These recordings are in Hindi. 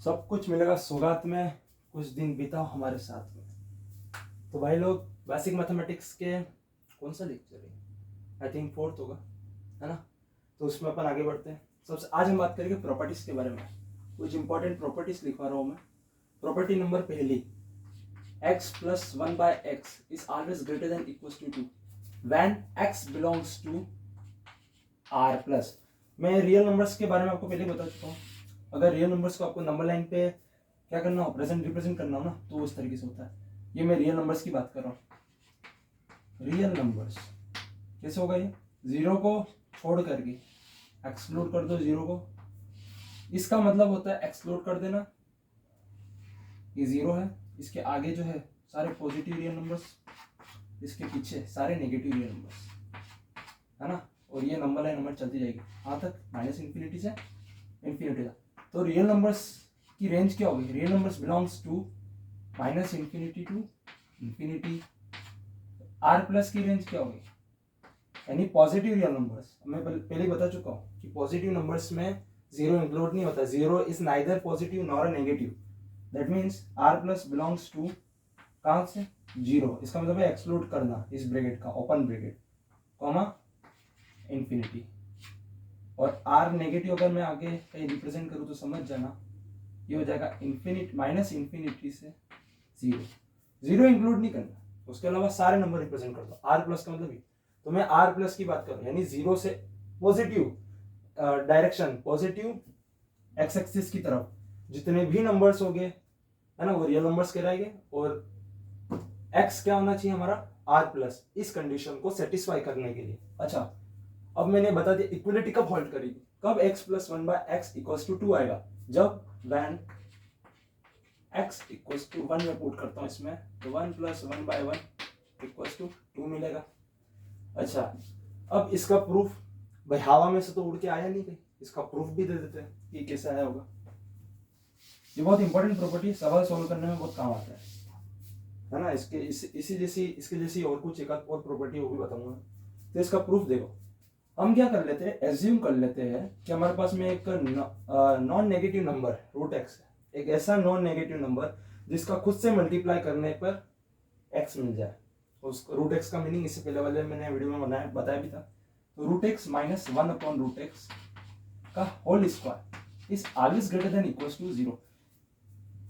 सब कुछ मिलेगा सौगात में, कुछ दिन बिताओ हमारे साथ में। तो भाई लोग, बेसिक मैथमेटिक्स के कौन सा लेक्चर है? आई थिंक 4th होगा, है ना? तो उसमें अपन आगे बढ़ते हैं। सबसे आज हम बात करेंगे प्रॉपर्टीज के बारे में। कुछ इंपॉर्टेंट प्रॉपर्टीज लिखवा रहा हूँ मैं। प्रॉपर्टी नंबर पहली, x plus 1 by x is always greater than equals to 2 when x belongs to r plus। मैं रियल नंबर्स के बारे में आपको पहले बता चुका हूँ। अगर रियल नंबर्स को आपको नंबर लाइन पे क्या करना हो, प्रेजेंट रिप्रेजेंट करना हो ना, तो उस तरीके से होता है। ये मैं रियल नंबर्स की बात कर रहा हूँ। रियल नंबर्स कैसे होगा? ये जीरो को छोड़ करके एक्सक्लूड कर दो जीरो को, इसका मतलब होता है एक्सक्लूड कर देना। ये जीरो है, इसके आगे जो है सारे पॉजिटिव रियल नंबर्स, इसके पीछे सारे नेगेटिव रियल नंबर्स, है ना? और ये नंबर लाइन नंबर चलती जाएगी कहाँ तक? माइनस इन्फिनिटी से इन्फिनिटी तक। तो रियल नंबर्स की रेंज क्या होगी? Real numbers belongs to minus infinity to infinity. R plus की रेंज क्या होगी? यानी पॉजिटिव रियल नंबर्स। मैं पहले ही बता चुका हूँ कि पॉजिटिव नंबर्स में जीरो इंक्लूड नहीं होता। Zero is neither positive nor negative. That means R plus belongs to कहाँ से? जीरो। इसका मतलब है एक्सक्लूड करना इस ब्रैकेट का, ओपन ब्रैकेट कॉमा इन्फिनिटी। और आर नेगेटिव अगर मैं आगे कहीं रिप्रेजेंट करूँ तो समझ जाना, ये हो जाएगा इन्फिनिटी माइनस इन्फिनिटी से जीरो। जीरो इंक्लूड नहीं करना, उसके अलावा सारे नंबर रिप्रेजेंट कर दो। आर प्लस का मतलब ये। तो मैं आर प्लस की बात करूँ, यानी जीरो से positive direction, positive x axis की तरफ जितने भी नंबर्स हो गए, है ना, वो रियल नंबर्स कहलाएंगे। और एक्स क्या होना चाहिए हमारा? आर प्लस, इस कंडीशन को सेटिस्फाई करने के लिए। अच्छा, अब मैंने बता दिया इक्वलिटी कब होल्ड करेगी, कब x plus 1 by x equals to 2 आएगा, जब वैन x इक्वल्स टू 1 में पुट करता हूं इसमें, तो 1 प्लस 1 बाय 1 इक्वल्स टू 2 मिलेगा। अच्छा, अब इसका प्रूफ, भाई हवा में से तो उड़ के आया नहीं कहीं, इसका प्रूफ भी दे देते हैं कि कैसे आया होगा। ये बहुत इंपॉर्टेंट प्रॉपर्टी, सवाल सोल्व करने में बहुत काम आता है ना? इसके जैसी और कुछ एक और प्रॉपर्टी वो भी बताऊंगा। तो इसका प्रूफ देखो, हम क्या कर लेते हैं, एज्यूम कर लेते हैं कि हमारे पास में एक non negative number root x है। एक ऐसा नॉन नेगेटिव नंबर जिसका खुद से मल्टीप्लाई करने पर एक्स मिल जाए। उस रूट एक्स का मीनिंग इससे पहले वाले मैंने वीडियो में बताया भी था। तो root x minus 1 upon root x का whole square is always greater than equals to zero.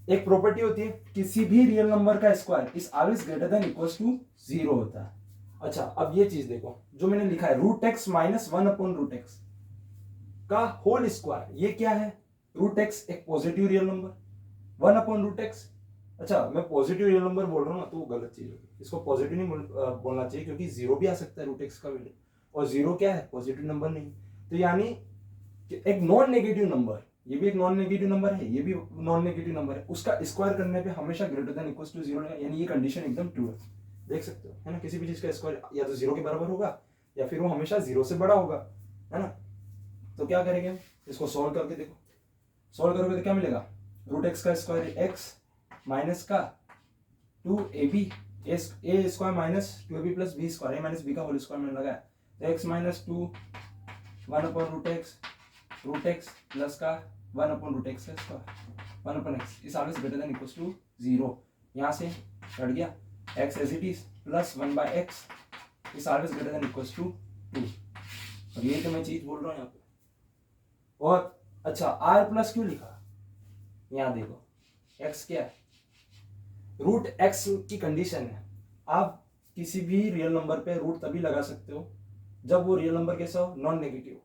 एक प्रॉपर्टी होती है, किसी भी रियल नंबर का square is always greater than equals to zero होता है। अच्छा, अब ये चीज देखो जो मैंने लिखा है, root x minus 1 upon root x का होल स्क्वायर, ये क्या है? रूट एक्स एक positive real number, 1 upon root x. अच्छा, मैं पॉजिटिव रियल नंबर बोल रहा हूँ ना, तो वो गलत चीज होगी, इसको पॉजिटिव नहीं बोलना चाहिए, क्योंकि जीरो भी आ सकता है रूट एक्स का वैल्यू, और जीरो क्या है? पॉजिटिव नंबर नहीं। तो यानी एक नॉन नेगेटिव नंबर, ये भी एक नॉन नेगेटिव नंबर है, ये भी नॉन नेगेटिव नंबर है, उसका स्क्वायर करने पे हमेशा greater than equals to zero, यानी ये कंडीशन एकदम ट्रू है। देख सकते हो, है ना? किसी भी चीज का स्क्वायर या तो जीरो के बराबर होगा या फिर वो हमेशा जीरो से बड़ा होगा, है ना? तो क्या करेंगे, इसको सॉल्व करके देखो। सॉल्व करोगे तो क्या मिलेगा? रूट एक्स का स्क्वायर एक्स माइनस का 2ab, a square minus 2ab plus B square, a minus B का होल स्क्वायर मैंने लगाया, तो x minus 2 1 upon root x plus का 1 अपॉन रूट एक्स का square 1 upon x is always greater than equals to zero. यहाँ से हट गया x as it is plus 1 by x is always greater than equals to 2। और ये तो मैं चीज बोल रहा हूँ यहाँ पे। और अच्छा, r प्लस क्यों लिखा? यहाँ देखो x क्या है? रूट x की कंडीशन है, आप किसी भी रियल नंबर पे रूट तभी लगा सकते हो जब वो रियल नंबर कैसा हो? नॉन नेगेटिव,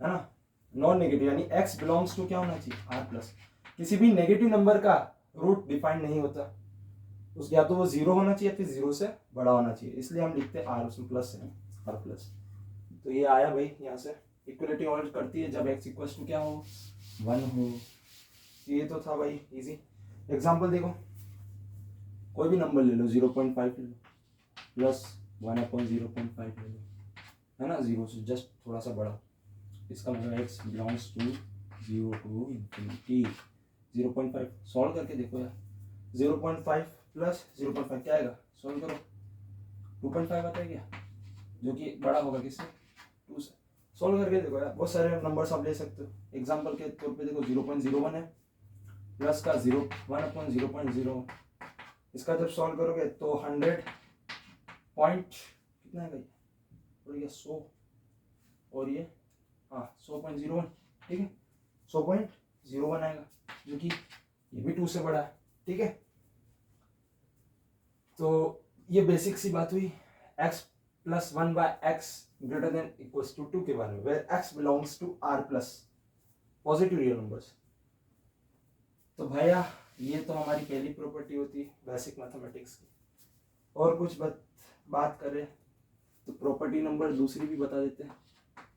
है ना? नॉन नेगेटिव यानी x बिलोंग्स टू क्या होना चाहिए? r plus. किसी भी नेगेटिव नंबर का रूट डिफाइंड नहीं होता, उस या तो वो जीरो होना चाहिए या फिर जीरो से बड़ा होना चाहिए, इसलिए हम लिखते हैं आर, उसमें प्लस है, आर प्लस। तो ये आया भाई, यहाँ से इक्वलिटी होल्ड करती है जब एक्स इक्वल्स टू क्या हो? 1 हो। ये तो था भाई इजी। एग्जांपल देखो, कोई भी नंबर ले लो, 0.5 ले लो, प्लस 1 अपॉन 0.5 ले लो, है ना? जीरो से जस्ट थोड़ा सा बड़ा, इसका मतलब x belongs to 0 to infinity. 0.5 solve करके देखो यार, 0.5 प्लस 0.5 क्या आएगा? सॉल्व करो, 2.5 आता है क्या? जो कि बड़ा होगा किससे? 2 से। सॉल्व करके देखो यार, बहुत सारे नंबर्स आप ले सकते हो। एग्जांपल के तौर पे देखो, 0.01 है, प्लस का 1/0.0, इसका जब सॉल्व करोगे तो 100 पॉइंट कितना है भाई, और ये 100 और ये 100.01, ठीक है 100.01 आएगा, जो कि ये भी 2 से बड़ा है, ठीक है। तो ये बेसिक सी बात हुई x plus 1/x greater than equals to 2 के बारे में, where x belongs to r plus positive real numbers. तो भैया ये तो हमारी पहली प्रॉपर्टी होती है बेसिक मैथमेटिक्स की। और कुछ बात करें तो प्रॉपर्टी नंबर दूसरी भी बता देते हैं,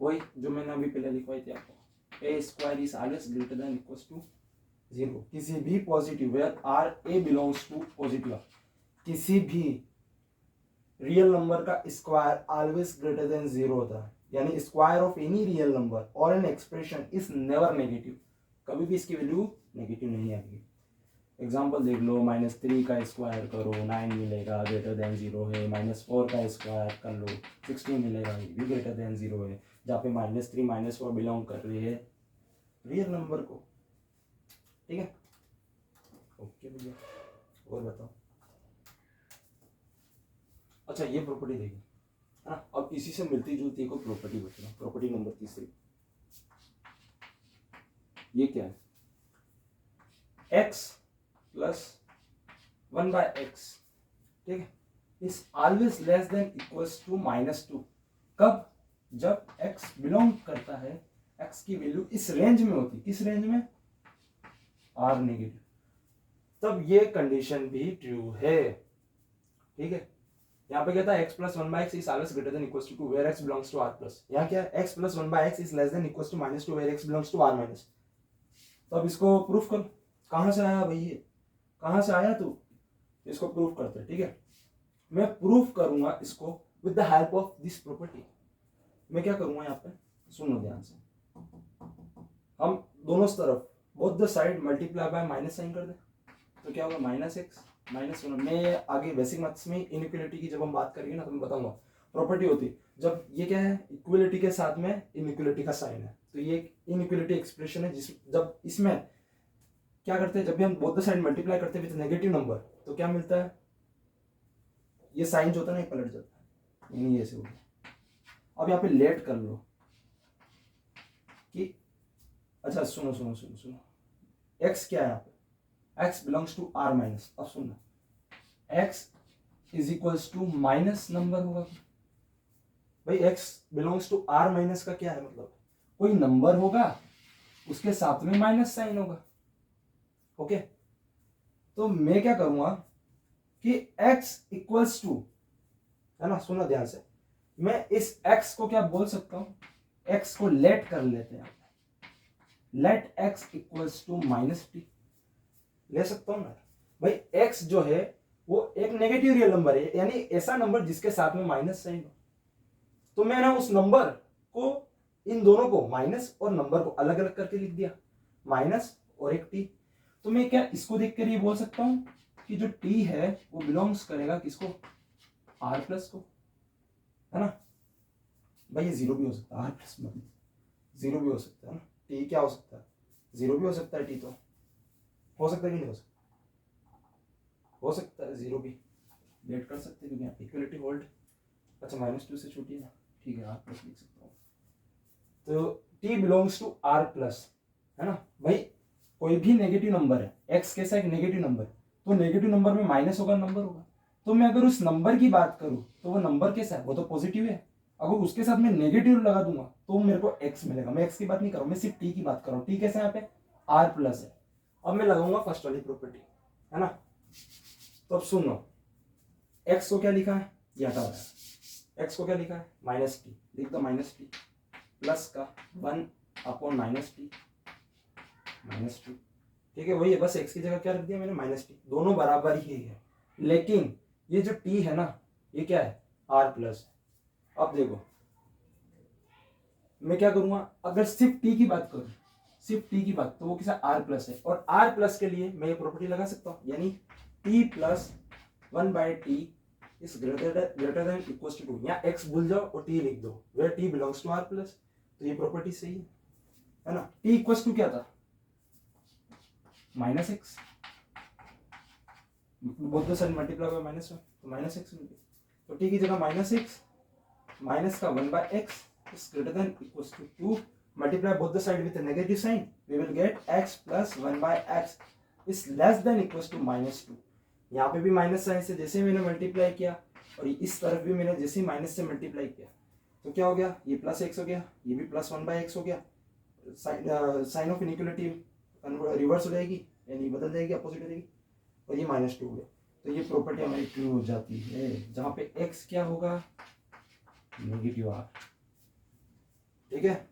वही जो मैंने अभी पहले लिखवाई थी आपको, a square is always greater than equals to 0, किसी भी positive where are a belongs to positive, किसी भी रियल नंबर का स्क्वायर ऑलवेज ग्रेटर देन 0 होता है, यानी square of any real number और an expression is never negative, कभी भी इसकी वैल्यू नेगेटिव नहीं आएगी। एग्जाम्पल देख लो, -3 का स्क्वायर करो 9 मिलेगा, ग्रेटर देन 0 है। -4 का स्क्वायर कर लो 16 मिलेगा, ये भी ग्रेटर देन 0 है, जहाँ पे -3 -4 बिलोंग कर रही है रियल नंबर को, ठीक है। ओके भैया, और बताओ। अच्छा ये प्रॉपर्टी देखिए, है ना। अब इसी से मिलती जुलती एक प्रॉपर्टी बच रहा, प्रॉपर्टी नंबर तीसरी, ये क्या है, x प्लस 1/x, ठीक है, is always less than equals to -2, कब, जब x बिलोंग करता है, x की वैल्यू इस रेंज में होती, किस रेंज में, r नेगेटिव, तब ये कंडीशन भी ट्रू है, ठीक है। यहाँ पे क्या था, x plus 1/x is always greater than equals to 2 where x belongs to r plus, यहाँ क्या है, x plus 1/x is less than equals to -2 where x belongs to r minus. तो अब इसको प्रूफ करो, कहाँ से आया भाई, ये कहाँ से आया तू, इसको प्रूफ करते हैं, ठीक है। मैं प्रूफ करूंगा इसको with the help of this property. मैं क्या करूंगा यहाँ पे, सुनो ध्यान से, हम दोनों तरफ both the side multiply by minus sign कर दे, तो क्या होगा, -x -1। मैं आगे बेसिक मैथ्स में इनइक्वालिटी की जब हम बात करेंगे ना तो मैं बताऊंगा, प्रॉपर्टी होती जब ये क्या है, इक्वलिटी के साथ में इनइक्वालिटी का साइन है, तो ये एक इनइक्वालिटी एक्सप्रेशन है, जिस जब इसमें क्या करते हैं, जब भी हम बोथ द साइड मल्टीप्लाई करते हैं विद नेगेटिव नंबर, तो क्या मिलता है, ये साइन जो होता है ना, ये पलट जाता है, यानी ऐसे हो गया। अब यहाँ पे लेट कर लो कि, अच्छा सुनो सुनो सुनो सुनो, x क्या है यहाँ पे, x belongs to r minus. अब सुनना, x is equals to minus number होगा भाई, x belongs to r minus का क्या है मतलब, कोई नंबर होगा उसके साथ में माइनस साइन होगा, ओके। तो मैं क्या करूंगा कि x इक्वल्स टू, है ना, सुना ध्यान से, मैं इस x को क्या बोल सकता हूं, x को लेट कर लेते हैं, let x equals to -t ले सकता हूं ना भाई। x जो है वो एक नेगेटिव रियल नंबर है, यानी ऐसा नंबर जिसके साथ में माइनस साइन हो, तो मैंने उस नंबर को, इन दोनों को, माइनस और नंबर को अलग अलग करके लिख दिया, माइनस और एक t। तो मैं क्या इसको देखकर ये बोल सकता हूं कि जो t है वो बिलोंग्स करेगा किसको, r प्लस को, है ना भाई। ये 0 भी हो सकता है, r प्लस मतलब 0 भी हो सकता है ना, t क्या हो सकता है, 0 भी हो सकता है, t तो हो सकता है कि नहीं हो सकता है 0 भी लेट कर सकते हैं, क्योंकि इक्वलिटी होल्ड, अच्छा -2 से छोटी है ना, ठीक है, r प्लस लिख सकता हूँ। तो t belongs to r plus, है ना भाई। कोई भी नेगेटिव नंबर है, x कैसा एक नेगेटिव नंबर, तो नेगेटिव नंबर में माइनस होगा, नंबर होगा, तो मैं अगर उस नंबर की बात करूं तो वो नंबर कैसा है, वो तो पॉजिटिव है। अगर उसके साथ में नेगेटिव लगा दूंगा तो मेरे को x मिलेगा। मैं x की बात नहीं कर रहा हूं, मैं सिर्फ t की बात कर रहा हूं। t कैसा है यहाँ पे, r प्लस है। अब मैं लगाऊंगा फर्स्ट वाली प्रॉपर्टी, है ना। तो अब सुनो, x को क्या लिखा है, ये हटा रहा है, x को क्या लिखा है, -t, लिख दो -t, प्लस का 1/-t -2, ठीक है, वही है, बस x की जगह क्या रख दिया मैंने, -t, दोनों बराबर ही है, लेकिन ये जो t है ना, ये क्या है, r प्लस है। अब देखो मैं क्या करूंगा, अगर सिर्फ t की बात करूं, सिर्फ t की बात, तो वो किसा r प्लस है, और r प्लस के लिए मैं ये प्रॉपर्टी लगा सकता हूं, यानी t plus 1/t is greater than equal to 2, यहाँ x भूल जाओ और t लिख दो, where t belongs to r plus. तो ये प्रॉपर्टी सही है ना। t इक्वल टू क्या था, minus x, both the side multiply by minus one, तो माइनस एक्स मिल गया। तो टी की जगह माइनस एक्स, माइनस का one by x is greater than equals to two, multiply both the side with negative sign, we will get x plus one by x is less than equals to minus two. यहाँ पे भी माइनस साइन से जैसे मैंने मल्टीप्लाई किया और इस तरफ भी मैंने जैसे माइनस से मल्टीप्लाई किया, तो क्या हो गया, ये प्लस एक्स हो गया, ये भी प्लस वन बाय एक्स हो गया। साइन ऑफ इनइक्वलिटी रिवर्स हो जाएगी, यानी बदल जाएगी, अपोजिट हो जाएगी, और ये माइनस टू हो गया। तो ये प्रॉपर्टी हमारी ट्रू हो जाती है, जहां पे एक्स क्या होगा, नेगेटिव आर। ठीक है,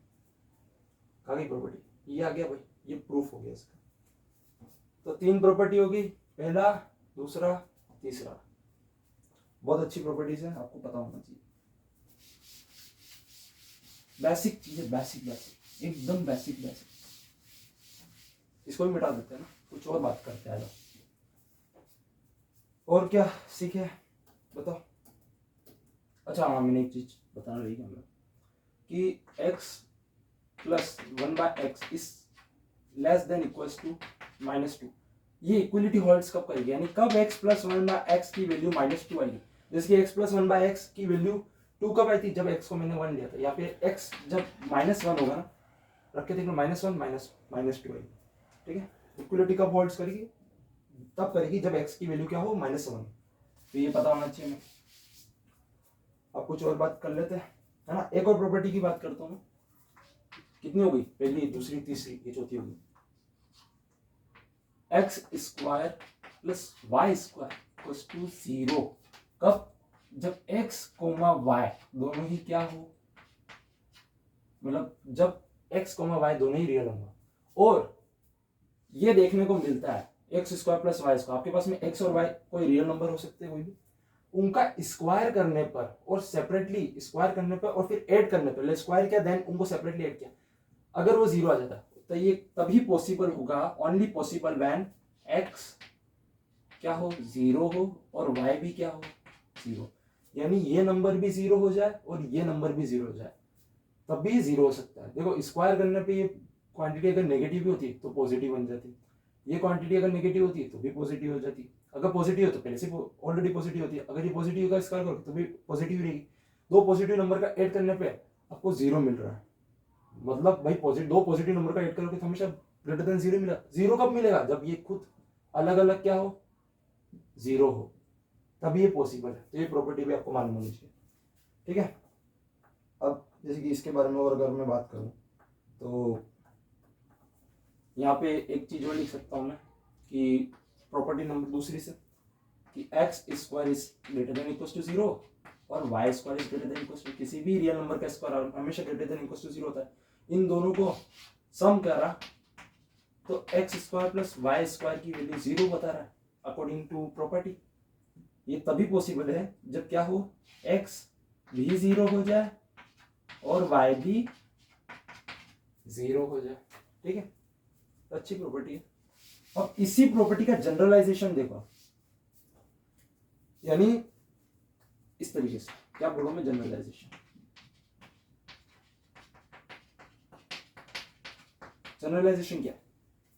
आ गई प्रॉपर्टी, ये आ गया भाई, ये प्रूफ हो गया इसका। तो तीन प्रॉपर्टी होगी, पहला, दूसरा, तीसरा। बहुत अच्छी प्रॉपर्टीज है, आपको पता होना चाहिए। बेसिक चीजें, बेसिक बेसिक, एकदम बेसिक बेसिक। इसको भी मिटा देते हैं ना, कुछ और बात करते हैं। और क्या सीखे बताओ। अच्छा हाँ, मैंने एक चीज बताना रही हमें कि x plus one by x is less than equals to minus two. ये इक्वलिटी होल्ड्स कब करेगी, यानी कब x plus one by x की वैल्यू माइनस टू आएगी। जैसे कि x plus one by x की वैल्यू टू कब आई थी, जब x को मैंने वन लिया था। यहाँ पे x जब माइनस वन होगा ना, रख के देखना, माइनस वन माइनस टू आएगी। ठीक है, इक्वलिटी कब होल्ड्स करेगी, तब करेगी जब x की वैल्यू क्या हो, माइनस वन। तो ये पता होना चाहिए हमें। अब कुछ और बात कर लेते हैं, है ना। एक और प्रॉपर्टी की बात करता हूँ। कितनी हो गई, पहली, दूसरी, तीसरी, ये चौथी होगी। X square plus y square equals to zero. कब, जब एक्स कोमा वाई दोनों ही क्या हो, मतलब जब एक्स कोमा वाई दोनों ही रियल होंगे। और ये देखने को मिलता है x square plus y square, आपके पास में एक्स और वाई कोई रियल नंबर हो सकते हैं कोई भी, उनका स्क्वायर करने पर और सेपरेटली स्क्वायर करने पर और फिर ऐड करने पर, स्क्वायर किया देन उनको सेपरेटली ऐड किया, अगर वो जीरो आ जाता तो ये तभी पॉसिबल होगा, ओनली पॉसिबल व्हेन एक्स क्या हो, जीरो हो, और वाई भी क्या हो, जीरो। यानी ये नंबर भी जीरो हो जाए और ये नंबर भी जीरो हो जाए, तब भी जीरो हो सकता है। देखो, स्क्वायर करने पे ये क्वांटिटी अगर नेगेटिव भी होती तो पॉजिटिव बन जाती, ये क्वांटिटी अगर नेगेटिव होती तो भी पॉजिटिव हो जाती। अगर पॉजिटिव हो तो पहले से ऑलरेडी पॉजिटिव होती है, अगर ये पॉजिटिव का स्क्वायर करो तो भी पॉजिटिव रहेगी। दो पॉजिटिव नंबर का ऐड करने पे आपको जीरो मिल रहा है, मतलब भाई दो पॉजिटिव नंबर का ऐड करोगे तो हमेशा ग्रेटर देन जीरो मिला। जीरो कब मिलेगा, जब ये खुद अलग अलग क्या हो, जीरो हो, तभी ये पॉसिबल है। तो ये प्रॉपर्टी भी आपको मालूम होनी चाहिए। ठीक है, अब जैसे कि इसके बारे में और अगर मैं बात करूं तो यहाँ पे एक चीज और लिख सकता हूँ मैं कि प्रॉपर्टी नंबर दूसरी से कि x square is greater than equal to zero और y square is greater than equal to, किसी भी रियल नंबर का स्क्वायर हमेशा greater than equal to zero होता है। इन दोनों को सम करा तो x square plus y square की वैल्यू जीरो बता रहा है अकॉर्डिंग टू प्रॉपर्टी। ये तभी पॉसिबल है जब क्या हो, एक्स भी जीरो हो जाए और वाई भी जीरो हो जाए। ठीक है, अच्छी प्रॉपर्टी है। अब इसी प्रॉपर्टी का जनरलाइजेशन देखो, यानी इस तरीके से, क्या बोलूं मैं, जनरलाइजेशन। जनरलाइजेशन क्या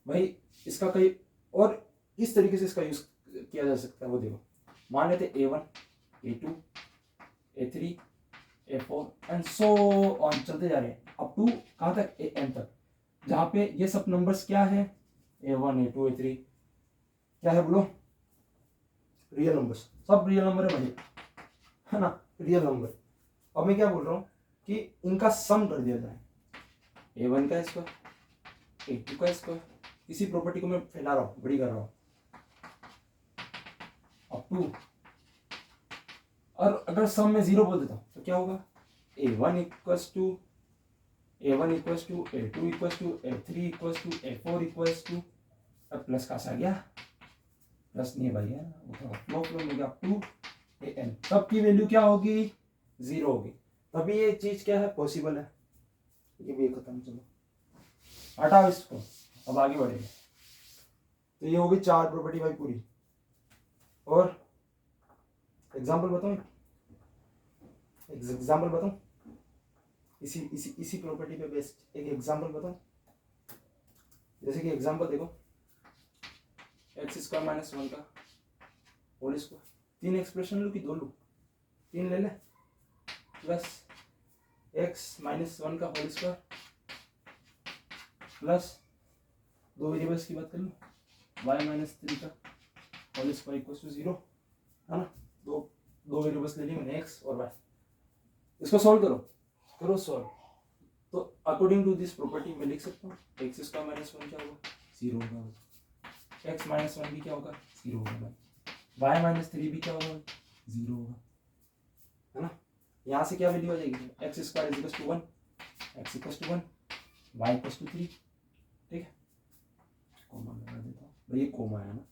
भाई, इसका कई और इस तरीके से इसका यूज किया जा सकता है। वो देखो, मान लेते A1 A2 A3 A4 and so on, चलते जा रहे हैं अप टू कहां तक, An तक, जहां पे ये सब नंबर्स क्या है, A1 A2 A3 क्या है बोलो, रियल नंबर्स, सब रियल नंबर है भाई, है ना, रियल नंबर। अब मैं क्या बोल रहा हूं कि इनका सम कर दिया जाए, A1 का स्क्वायर A2 का स्क्वायर, इसी प्रॉपर्टी को मैं फैला रहा हूं, बड़ी कर रहा हूं अप टू, और अगर सम में जीरो बोल देता हूं तो क्या होगा, A1 equals to A2 equals to A3 equals to A4 equals to, अब प्लस का आ गया, प्लस नहीं है भाई, है वो फ्लो फ्लो हो गया अप टू An, तब की वैल्यू क्या होगी, जीरो होगी, तभी ये चीज क्या है, पॉसिबल है। ये भी खत्म, चलो हटाओ इसको, अब आगे बढ़ेंगे। तो ये होगी चार प्रॉपर्टी भाई पूरी। और एग्जाम्पल बताऊं, एग्जाम्पल बताऊं, इसी प्रॉपर्टी पे बेस्ड एक एग्जाम्पल बताऊं। जैसे कि एग्जाम्पल देखो, एक्स स्क्वायर माइनस 1 का होल स्क्वायर, 3 एक्सप्रेशन लूँ कि 2 लूँ, 3 ले ले, प्लस एक्स माइनस 1 का होल स्क्वायर प्लस 2 वेरिएबल्स की बात कर लूँ, वाई माइनस 3 का होल स्क्वायर इक्वल टू 0, है ना। दो वेरिएबल्स ले ली मैंने, एक्स और वाई। इसको सॉल्व करो सॉल्व। तो अकॉर्डिंग टू दिस प्रॉपर्टी मैं लिख सकता हूँ एक्स स्क्वायर माइनस 1 क्या होगा, 0 होगा। एक्स माइनस 1 भी क्या होगा, 0 होगा। वाई माइनस 3 भी क्या होगा, 0 होगा, है ना। यहाँ से क्या वैल्यू आ जाएगी, x square is equal to 1, x equal to 1, y equal to 3, ठीक है। कॉमन लगा देता हूँ भाई, ये कॉमन है ना।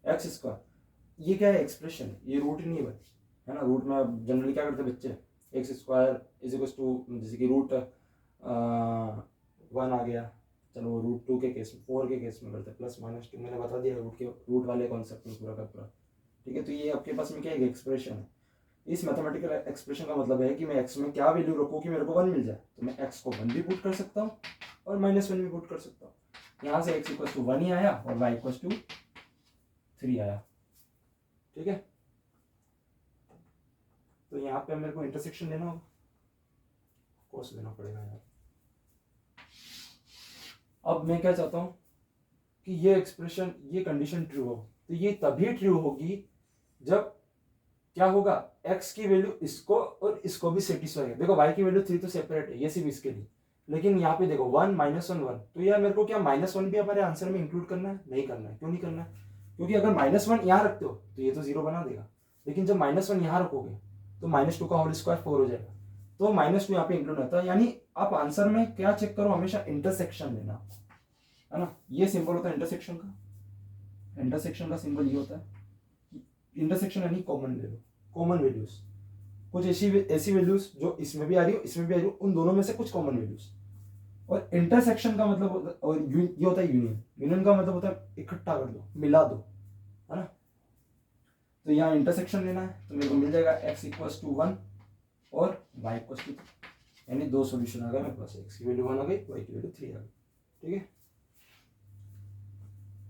एक्स स्क्वायर ये क्या है, एक्सप्रेशन है, ये रूट नहीं है भाई, है ना। रूट में जनरली क्या करते हैं बच्चे, x square is equal to, जैसे कि रूट 1 आ गया, चलो वो रूट 2 के केस में, 4 के केस में करते हैं, प्लस माइनस 2 मैंने बता दिया रूट वाले कॉन्सेप्ट में पूरा का पूरा, ठीक है। तो ये आपके पास में क्या है, एक्सप्रेशन है। इस मैथमेटिकल एक्सप्रेशन का मतलब है कि मैं एक्स में क्या वैल्यू रखूँ कि मेरे को 1 मिल जाए, तो मैं एक्स को 1 भी पुट कर सकता हूँ और -1 भी पुट कर सकता हूँ। यहाँ से एक्स इक्वल टू 1 ही आया और वाई इक्वल टू 3 आया, ठीक है। तो यहाँ पे मेरे को इंटरसेक्शन लेना होगा, कोर्स लेना पड़ेगा यार। अब मैं क्या चाहता हूँ कि ये एक्सप्रेशन, ये कंडीशन ट्रू हो, तो ये तभी ट्रू होगी जब क्या होगा, x की वैल्यू इसको और इसको भी सेटिस्फाई है। देखो y की वैल्यू 3 तो सेपरेट है, ये सिर्फ इसके लिए, लेकिन यहाँ पे देखो 1 -1 1, तो यार मेरे को क्या -1 भी हमारे आंसर में इंक्लूड करना है, नहीं करना है। क्यों नहीं करना है, क्योंकि अगर -1 यहाँ रखते हो तो ये तो 0 बना देगा, लेकिन जब -1 यहाँ रखोगे तो -2 का होल स्क्वायर 4 हो जाएगा, तो -2 यहाँ पे इंक्लूड होता है। यानी आप आंसर में क्या चेक करो, हमेशा इंटरसेक्शन लेना, है ना। ये सिंबल होता है इंटरसेक्शन का, इंटरसेक्शन का सिंबल ये होता है, इंटरसेक्शन यानी कॉमन ले लो, कॉमन वैल्यूज, कुछ ऐसी वैल्यूज जो इसमें भी आ रही हो इसमें भी आ रही हो, उन दोनों में से कुछ कॉमन वैल्यूज। और इंटरसेक्शन का मतलब और ये होता है यूनियन, यूनियन का मतलब होता है इकट्ठा कर दो, मिला दो, है ना। तो यहाँ इंटरसेक्शन लेना है, तो मेरे को मिल जाएगा x इक्वल्स टू 1 और y इक्वल्स टू 3, यानी 2 सॉल्यूशन आ गए मेरे पास, x की वैल्यू 1 आ गई, y की वैल्यू 3 आ गई, ठीक है।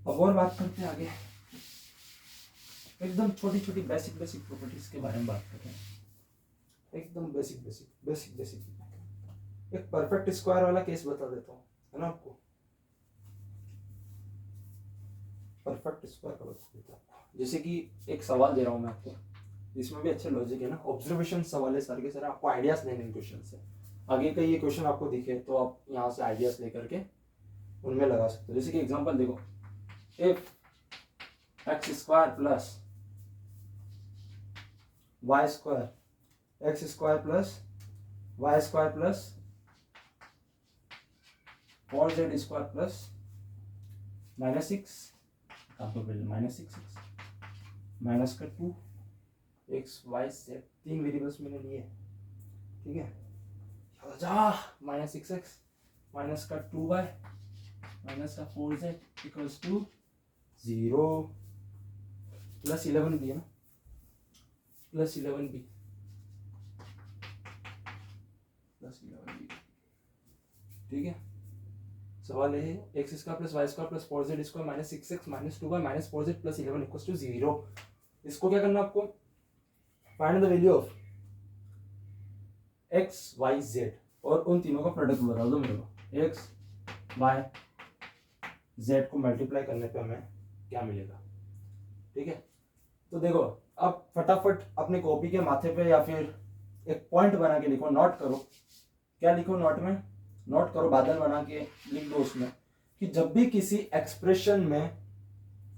अब और बात करते हैं आगे, एकदम छोटी छोटी बेसिक प्रॉपर्टीज के बारे में बात करते हैं, एकदम बेसिक। एक परफेक्ट स्क्वायर वाला केस बता देता हूँ, है ना आपको, परफेक्ट स्क्वायर का बता देता हूँ। जैसे कि एक सवाल दे रहा हूँ मैं आपको, इसमें भी अच्छे लॉजिक है ना, ऑब्जर्वेशन सवाल है सारे के सारे, आपको आइडियाज लेने क्वेश्चन से, आगे का ये क्वेश्चन आपको दिखे तो आप यहाँ से आइडियाज लेकर के उनमें लगा सकते हो। जैसे कि एग्जांपल देखो, if x square plus y square, x square plus y square plus 4z square plus -6, आपको -6 माइनस का 2 एक्स वाई z, 3 वेरिएबल्स मैंने लिए, ठीक है। -6x माइनस का 2y माइनस का 4z इक्वल्स टू 0, प्लस 11 भी है ना, प्लस 11 भी, ठीक है। सवाल है x square plus y square plus 4z square -6x minus 2y minus 4z plus 11 equals to 0। इसको क्या करना आपको, find the value of x y z और उन तीनों का प्रोडक्ट बता दो मेरे को। x y z को मल्टीप्लाई करने पे हमें क्या मिलेगा, ठीक है। तो देखो अब फटाफट अपने कॉपी के माथे पे या फिर एक पॉइंट बना के लिखो, नोट करो, क्या लिखो नोट में, नोट करो, बादल बना के लिख दो उसमें कि जब भी किसी एक्सप्रेशन में,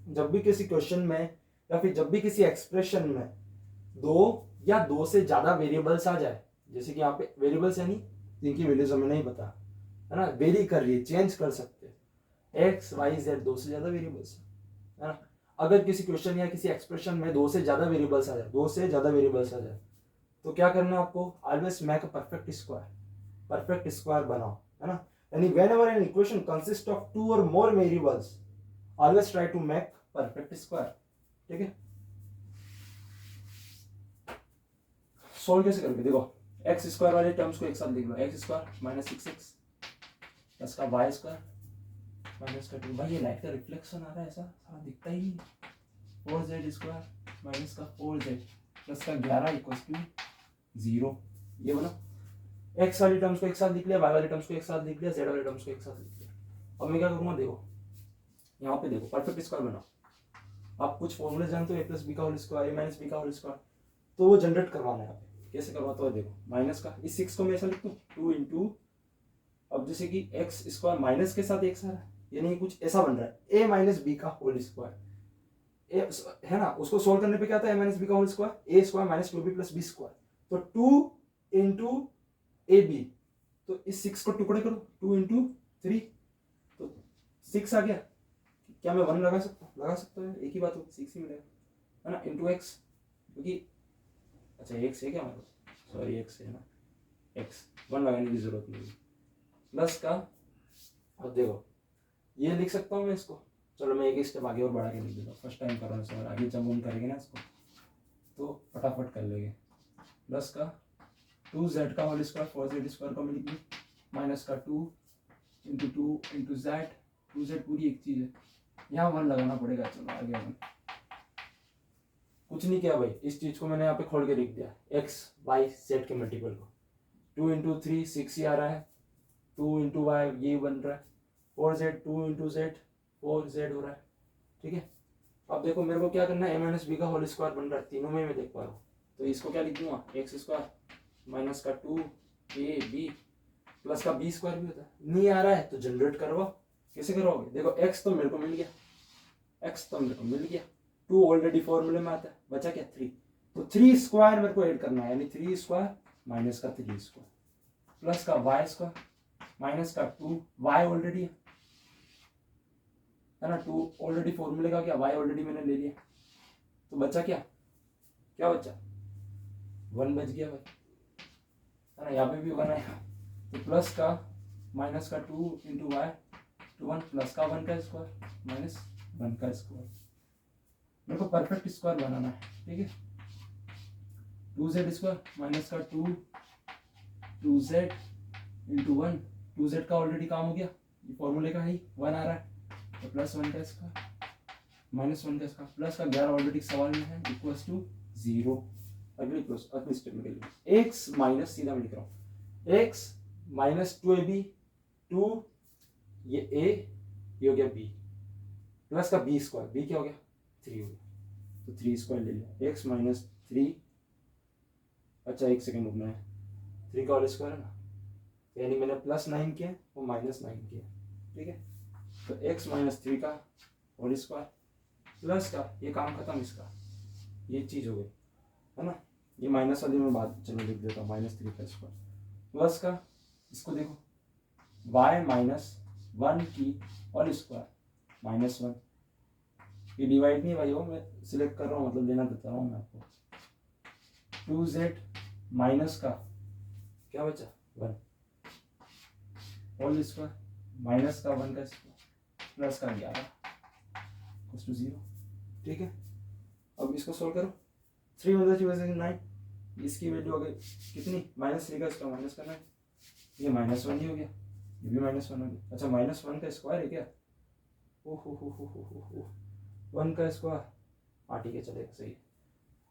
जब भी किसी क्वेश्चन में या फिर जब भी किसी एक्सप्रेशन में 2 या 2 से ज्यादा वेरिएबल्स आ जाए, जैसे कि यहाँ पे वेरिएबल्स यानी जिनकी वैल्यूज हमें नहीं पता, है ना, वेरी कर रही है, चेंज कर सकते हैं, एक्स वाई जेड 2 से ज्यादा वेरिएबल्स, है ना। अगर किसी क्वेश्चन या किसी एक्सप्रेशन में 2 से ज्यादा वेरिएबल्स आ जाए, 2 से ज्यादा वेरिएबल्स आ जाए, तो क्या करना है आपको, always make a perfect square, perfect square बनाओ, है ना। यानी whenever an equation consists of 2 or more variables, always try to make perfect square, ठीक है। सोल्व कैसे करोगे, देखो एक्स स्क्वायर वाले टर्म्स को एक साथ लिख लो, एक्स स्क्वायर -6x प्लस का वाई स्क्वायर माइनस का 2, भाई ये लाइट का रिफ्लेक्शन आ रहा है, ऐसा सारा दिखता ही नहीं। 4z स्क्वायर माइनस का 4z प्लस का 11 इक्वल्स टू 0। ये बोला x वाली टर्म्स को एक साथ लिख लिया, y वाली टर्म्स को एक साथ लिख लिया, z वाली टर्म्स को एक साथ लिख लिया। अब मैं क्या करूँगा, देखो यहाँ पे देखो परफेक्ट स्क्वायर बनाओ। आप कुछ फॉर्मूले जानते हो, a प्लस बी का whole square, a minus B का होल स्क्वायर, तो वो जनरेट करवाना है यहाँ पे। कैसे करवाता हो देखो, माइनस का इस 6 को मैं ऐसा लिख दूँ 2 इंटू, अब जैसे कि एक्स स्क्वायर माइनस के साथ एक सारा, यानी कुछ ऐसा बन रहा है ए माइनस बी का होल स्क्वायर, ए है ना, उसको सोल्व करने पे क्या आता है, ए माइनस बी का whole square, a square minus 2b plus B square, तो 2 इंटू ए बी, तो इस 6 को टुकड़े करो 2 इंटू 3, तो 6 आ गया। क्या मैं 1 लगा सकता हूँ, लगा सकता हूँ, एक ही बात होगी, 6 ही मिलेगा, है ना, इंटू एक्स, क्योंकि अच्छा एक्स है क्या हमारे पास, सॉरी एक्स है ना, एक्स 1 लगाने की जरूरत नहीं है, प्लस का, अब देखो ये लिख सकता हूँ मैं इसको, चलो मैं एक स्टेप आगे और बढ़ा के लिख देता हूँ, फर्स्ट टाइम कर रहा हूँ सर, आगे जब हम करेंगे ना इसको तो फटाफट कर लेंगे। प्लस का 2z का होल स्क्वायर 4z स्क्वायर का मैं लिख दूँ, माइनस का 2 इंटू z, 2z पूरी एक चीज़ है, यहाँ 1 लगाना पड़ेगा, चलो आगे 1, कुछ नहीं किया भाई, इस चीज़ को मैंने यहाँ पे खोल के लिख दिया, x y z के मल्टीपल को, 2 इंटू 3 6 ही आ रहा है, 2 इंटू वाई ये बन रहा है, 4z 2 इंटू z 4z हो रहा है, ठीक है। अब देखो मेरे को क्या करना है, a माइनस बी का होल स्क्वायर बन रहा है, तीनों में मैं देख पा रहा हूँ, तो इसको क्या लिख दूंगा, एक्स स्क्वायर माइनस का 2ab प्लस का b स्क्वायर भी होता है, नहीं आ रहा है तो जनरेट करवाओ। कैसे करवाओगे, देखो x तो मेरे को मिल गया, x तो मेरे को मिल गया, 2 ऑलरेडी फॉर्मूले में आता है, बचा क्या 3, तो 3 स्क्वायर मेरे को ऐड करना है, यानी 3 स्क्वायर माइनस का 3 स्क्वायर प्लस का y स्क्वायर माइनस का 2, y ऑलरेडी है ना, 2 ऑलरेडी फॉर्मूले का, क्या y ऑलरेडी मैंने ले लिया, तो बचा क्या, क्या बचा 1 बच गया भाई, है ना, यहाँ पे भी 1 आएगा, तो प्लस का माइनस का 2 इंटू वाई टू 1 प्लस का 1 का स्क्वायर माइनस 1 का स्क्वायर, मेरे को परफेक्ट स्क्वायर बनाना है, ठीक है। 2z स्क्वायर माइनस का 2z इंटू 1, 2z का ऑलरेडी काम हो गया, ये फॉर्मूले का ही 1 आ रहा है, तो प्लस 1 का स्क्वायर माइनस 1 का स्क्वायर प्लस का 11 ऑलरेडी सवाल में है, इक्वल्स टू 0। अगली स्टेप में लिए एक्स माइनस, सीधा मैं लिख रहा हूँ एक्स माइनस 2ab 2 ये a ये हो गया b प्लस का b स्क्वायर, b क्या हो गया 3 हो गया, तो 3 स्क्वायर ले लिया, एक्स माइनस 3, अच्छा एक सेकेंड रुकना है, 3 का होल स्क्वायर है ना, यानी मैंने प्लस 9 किया वो माइनस 9 किया, ठीक है, तो x माइनस 3 का होल स्क्वायर प्लस का, ये काम खत्म इसका, ये चीज़ हो गई, है ना, ये माइनस वाली में बात चलो लिख देता हूँ, माइनस 3 का स्क्वायर प्लस का, इसको देखो y माइनस 1 की होल स्क्वायर माइनस 1, ये डिवाइड नहीं भाई हो, मैं सिलेक्ट कर रहा हूँ, मतलब लेना देता हूँ मैं आपको, 2z माइनस का क्या बचा 1 होल स्क्वायर माइनस का 1 का स्क्वायर प्लस का 11 इक्वल्स टू 0, ठीक है। अब इसको सोल्व करो, 3 मतलब 3 वजह 9, इसकी वैल्यू हो गई कितनी, माइनस 3 का स्क्वायर माइनस का 9, ये माइनस 1 ही हो गया, ये भी माइनस 1 हो गया, अच्छा माइनस 1 का स्क्वायर है क्या, ओहो 1 का स्क्वायर, हाँ ठीक है चलेगा, सही है,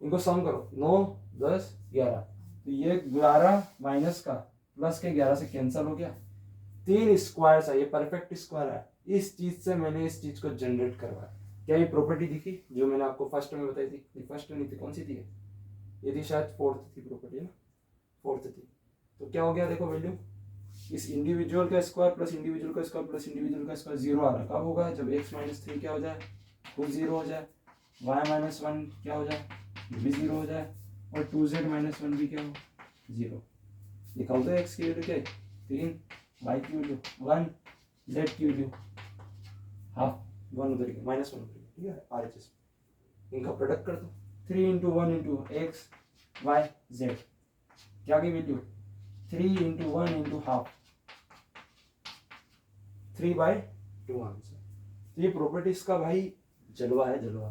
इनको सम करो 9 10 11, तो ये 11 माइनस का प्लस के 11 से कैंसिल हो गया, 3 स्क्वायर है, ये परफेक्ट स्क्वायर है, इस चीज से मैंने इस चीज को जनरेट करवाया। क्या ये प्रॉपर्टी दिखी जो मैंने आपको फर्स्ट में बताई थी, फर्स्ट नहीं थी, कौन सी थी ये थी शायद फोर्थ थी प्रॉपर्टी ना, फोर्थ थी, तो क्या हो गया देखो वैल्यू, इस इंडिविजुअल का स्क्वायर प्लस इंडिविजुअल का स्क्वायर प्लस इंडिविजुअल का स्क्वायर 0 आ रहा है, कब होगा जब x माइनस 3 क्या हो जाए खुद 0 हो जाए, y माइनस 1 क्या हो जाए ये भी 0 हो जाए, और 2z माइनस 1 भी क्या हो 0, लिखा होता है x की वैल्यू क्या है 3, y की वैल्यू 1, z की वैल्यू हाफ 1 उधर गया माइनस 1 उधर गया, ठीक है, RHS इनका प्रोडक्ट कर दो, 3 into 1 into x y z, क्या की value 3 into 1 into half 3/2 answer. तो ये प्रॉपर्टीज का भाई जलवा है, जलवा,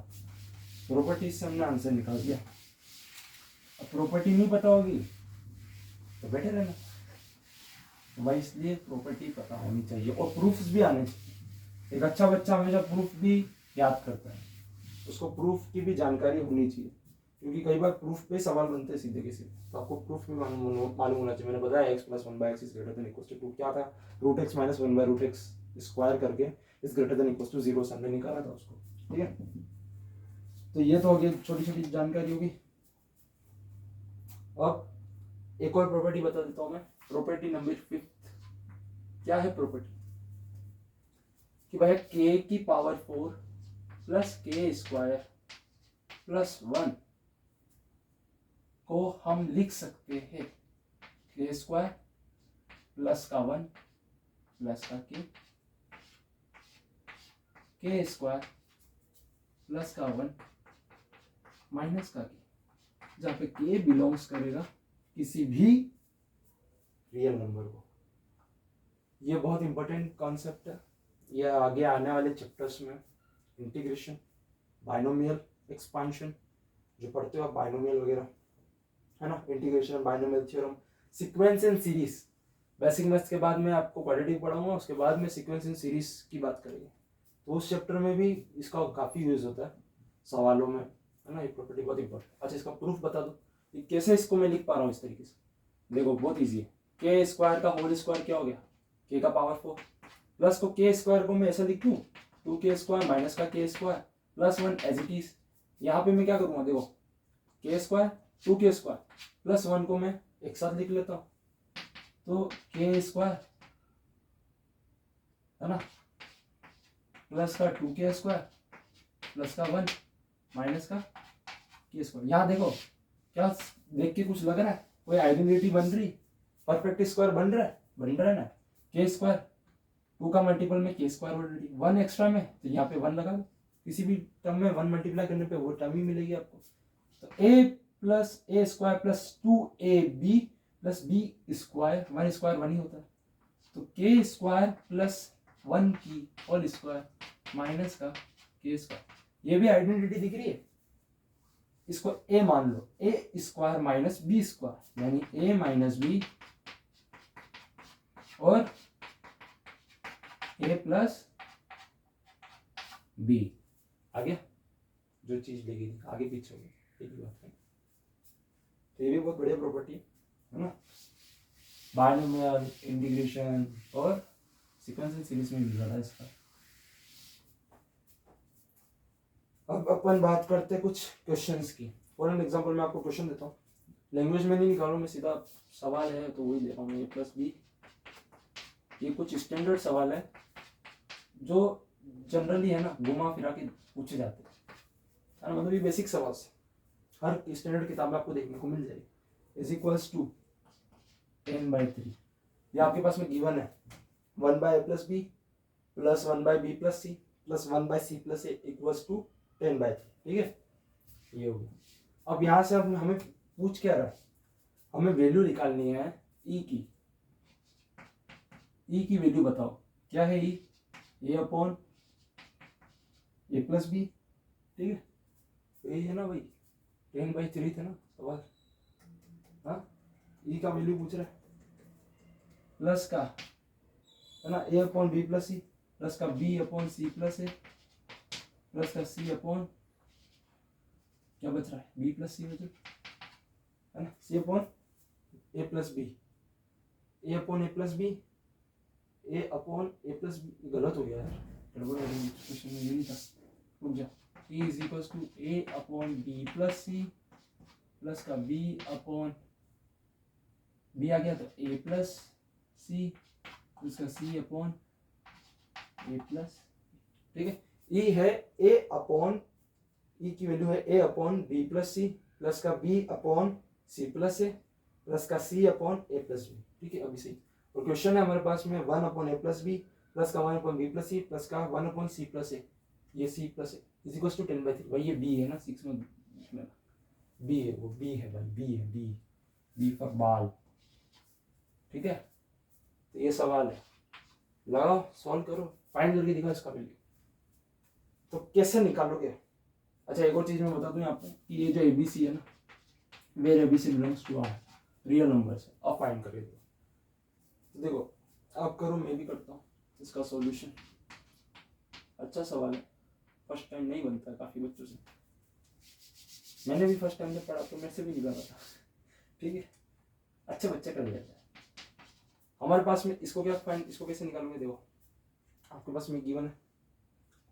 प्रॉपर्टीज से हमने आंसर निकाल दिया। अब प्रॉपर्टी नहीं पता होगी तो बैठे रहना, तो भाई इसलिए प्रॉपर्टी पता होनी चाहिए और प्रूफ्स भी आने चाहिए। एक अच्छा बच्चा हमेशा प्रूफ भी याद करता है, उसको प्रूफ की भी जानकारी होनी चाहिए, क्योंकि कई बार प्रूफ पे सवाल बनते हैं सीधे के सीधे, तो आपको प्रूफ भी मालूम होना चाहिए। मैंने बताया x plus one by x is greater than equal to क्या था, root x minus one by root x square करके is greater than equal to zero से हमने निकाला था उसको, ठीक है। तो ये तो हो गई छोटी छोटी जानकारी होगी। अब एक और प्रॉपर्टी बता देता हूं मैं, प्रॉपर्टी नंबर 5। क्या है प्रॉपर्टी कि भाई k की पावर 4 प्लस के स्क्वायर प्लस 1 को हम लिख सकते हैं के स्क्वायर प्लस का 1 प्लस का के स्क्वायर प्लस का 1 माइनस का के, जहां पे के बिलोंग्स करेगा किसी भी रियल नंबर को। ये बहुत इंपॉर्टेंट कॉन्सेप्ट है, ये आगे आने वाले चैप्टर्स में इंटीग्रेशन, बाइनोमियल एक्सपांशन जो पढ़ते हो आप, बाइनोमियल वगैरह है ना, integration, binomial theorem, sequence and series. Basic maths के बाद में आपको क्वाड्रेटिक पढ़ाऊंगा, उसके बाद में सीक्वेंस एंड सीरीज की बात करेंगे, तो उस चैप्टर में भी इसका काफ़ी यूज होता है सवालों में, है ना। ये प्रॉपर्टी बहुत इंपॉर्टेंट। अच्छा, इसका प्रूफ बता दो कि कैसे इसको मैं लिख पा रहा हूँ इस तरीके से। देखो बहुत ईजी है, के स्क्वायर का होल स्क्वायर क्या हो गया, के का पावर 4 प्लस को के स्क्वायर को मैं ऐसा लिख दूँ 2k स्क्वायर माइनस का के square plus 1 as it is. यहाँ पे मैं क्या करूँगा, देखो के स्क्वायर 2k स्क्वायर प्लस 1 को मैं एक साथ लिख लेता हूँ, तो के स्क्वायर है ना प्लस का 2k स्क्वायर प्लस का 1 माइनस का के स्क्वायर। यहाँ देखो क्या देख के कुछ लग रहा है, कोई आइडेंटिटी बन रही, परफेक्ट स्क्वायर बन रहा है ना। के स्क्वायर 2 का मल्टीपल में के स्क्वायर ऑलरेडी, 1 एक्स्ट्रा में तो यहाँ पे 1 लगा दो, किसी भी टर्म में 1 मल्टीप्लाई करने पे वो टर्म ही मिलेगी आपको। तो a plus A square plus 2ab plus B square, 1 square 1 ही होता है, तो के स्क्वायर प्लस 1 की होल स्क्वायर माइनस का के स्क्वायर। ये भी आइडेंटिटी दिख रही है, इसको a मान लो, ए स्क्वायर माइनस बी स्क्वायर, यानी a माइनस बी और a प्लस बी। आगे जो चीज लेगी आगे पीछे होगी, एक ही बात है। तो ये भी बहुत बढ़िया प्रॉपर्टी है ना, बाइनोमियल, इंटीग्रेशन और सीक्वेंस एंड सीरीज में मिल रहा है इसका। अब अपन बात करते हैं कुछ क्वेश्चंस की। फॉर एन एग्जांपल मैं आपको क्वेश्चन देता हूँ, लैंग्वेज में नहीं निकालूँ मैं, सीधा सवाल है तो वही दे रहा हूँ, ए प्लस बी। ये कुछ स्टैंडर्ड सवाल है जो जनरली है ना घुमा फिरा के पूछे जाते हैं, है ना, मतलब ये बेसिक सवाल से हर स्टैंडर्ड किताब में आपको देखने को मिल जाएगी। इज इक्वल्स टू 10/3, ये आपके पास में गिवन है, 1/a plus B plus 1/b plus C plus 1/c plus A equals to 10/3, ठीक है, ये हो गया। अब यहाँ से अब हमें पूछ क्या रहा है, हमें वैल्यू निकालनी है ई की। ई की वैल्यू बताओ क्या है, ई ए अपॉन ए प्लस बी, ठीक है, तो ये है ना भाई 10/3 थे ना सवाल, हाँ, ई का वैल्यू पूछ रहा है, प्लस का है ना a upon B plus C plus का B upon C plus a plus का सी अपॉन क्या बच रहा है, बी प्लस सी बच रहा है ना, सी अपॉन ए प्लस बी, ए अपॉन ए प्लस बी, ए अपॉन ए प्लस बी। गलत हो गया यार, गड़बड़ हो गई, क्वेश्चन में ये नहीं था, रुक जा। E is equals to A upon B plus C plus का बी अपॉन बी आ गया तो ए प्लस सी प्लस का सी अपॉन ए प्लस, ठीक है। ई है ए अपॉन, ई की वैल्यू है a upon B plus C plus का B upon C plus a plus का सी अपॉन ए प्लस बी, ठीक है, अभी सही। और क्वेश्चन है हमारे पास में 1 अपॉन ए प्लस बी प्लस का 1 अपॉन बी प्लस सी प्लस का 1 अपॉन सी प्लस ए, ये C plus A is equal to 10/3। भाई ये बी है ना, 6 में बी है, वो बी है भाई, बी है, बी, बी फॉर बॉल, ठीक है। तो ये सवाल है, लगाओ सॉल्व करो, फाइंड करके दिखाओ इसका वैल्यू, तो कैसे निकालोगे। अच्छा एक और चीज मैं बता दूं आपको कि ये जो एबीसी है ना, where ABC belongs to R real numbers है, अब फाइंड करके दो। तो देखो आप करो, मैं भी करता हूँ इसका सॉल्यूशन। अच्छा सवाल है, फर्स्ट टाइम नहीं बनता है काफ़ी बच्चों से। मैंने भी फर्स्ट टाइम जब पढ़ा तो मेरे से भी निकला था। ठीक है, अच्छे बच्चे कर लेते हैं। हमारे पास में इसको क्या फाइंड, इसको कैसे निकालोगे? देखो आपके पास में गिवन है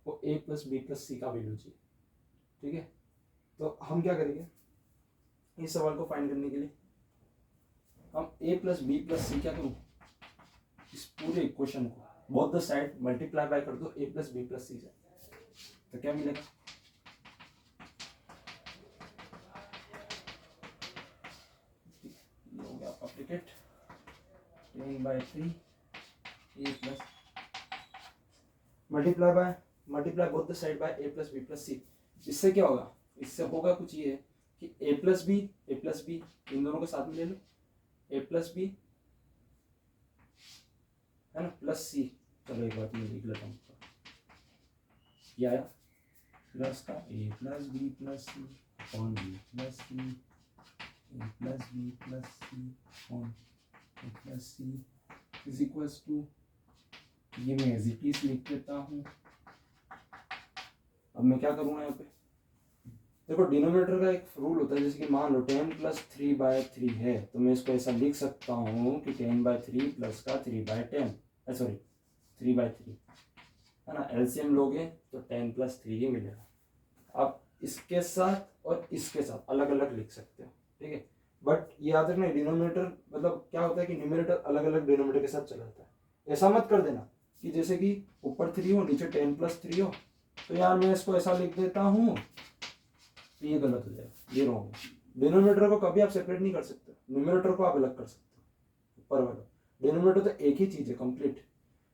वो a प्लस बी प्लस सी का वैल्यू चाहिए। ठीक है, तो हम क्या करेंगे इस सवाल को फाइंड करने के लिए, हम a plus B plus c क्या करूँ, इस पूरे इक्वेशन को both the side multiply by कर दो a plus B plus c से, तो क्या मिलेगा? ये हो गया आपका bracket 10/3 a plus multiply both the side by a plus B plus c. इससे क्या होगा? इससे होगा कुछ ये कि a प्लस बी इन दोनों को साथ में ले लो, a प्लस बी है ना प्लस सी। चलो एक बार मैं लिख लेता हूँ, ये आया प्लस का a plus B plus C upon B plus C, a plus B plus C upon A plus C is equals to, ये मैं एज इट इज लिख देता हूँ। अब मैं क्या करूँगा यहाँ पे, देखो डिनोमिनेटर का एक रूल होता है, जैसे कि मान लो 10+3/3 है, तो मैं इसको ऐसा लिख सकता हूँ कि 10/3 प्लस का 3/10 सॉरी 3/3 है ना। एलसीएम लोगे तो 10+3 ही मिलेगा। आप इसके साथ और इसके साथ अलग अलग लिख सकते हो, ठीक है। बट याद रखना डिनोमिनेटर मतलब क्या होता है कि न्यूमरेटर अलग अलग डिनोमिनेटर के साथ चला जाता है। ऐसा मत कर देना कि जैसे कि ऊपर 3 हो नीचे 10+3 हो, तो यार मैं इसको ऐसा लिख देता हूँ, तो ये गलत हो जाएगा, ये रॉन्ग है। डिनोमिनेटर को कभी आप सेपरेट नहीं कर सकते, न्यूमरेटर को आप अलग कर सकते हो। ऊपर वाला डिनोमिनेटर तो एक ही चीज है कंप्लीट,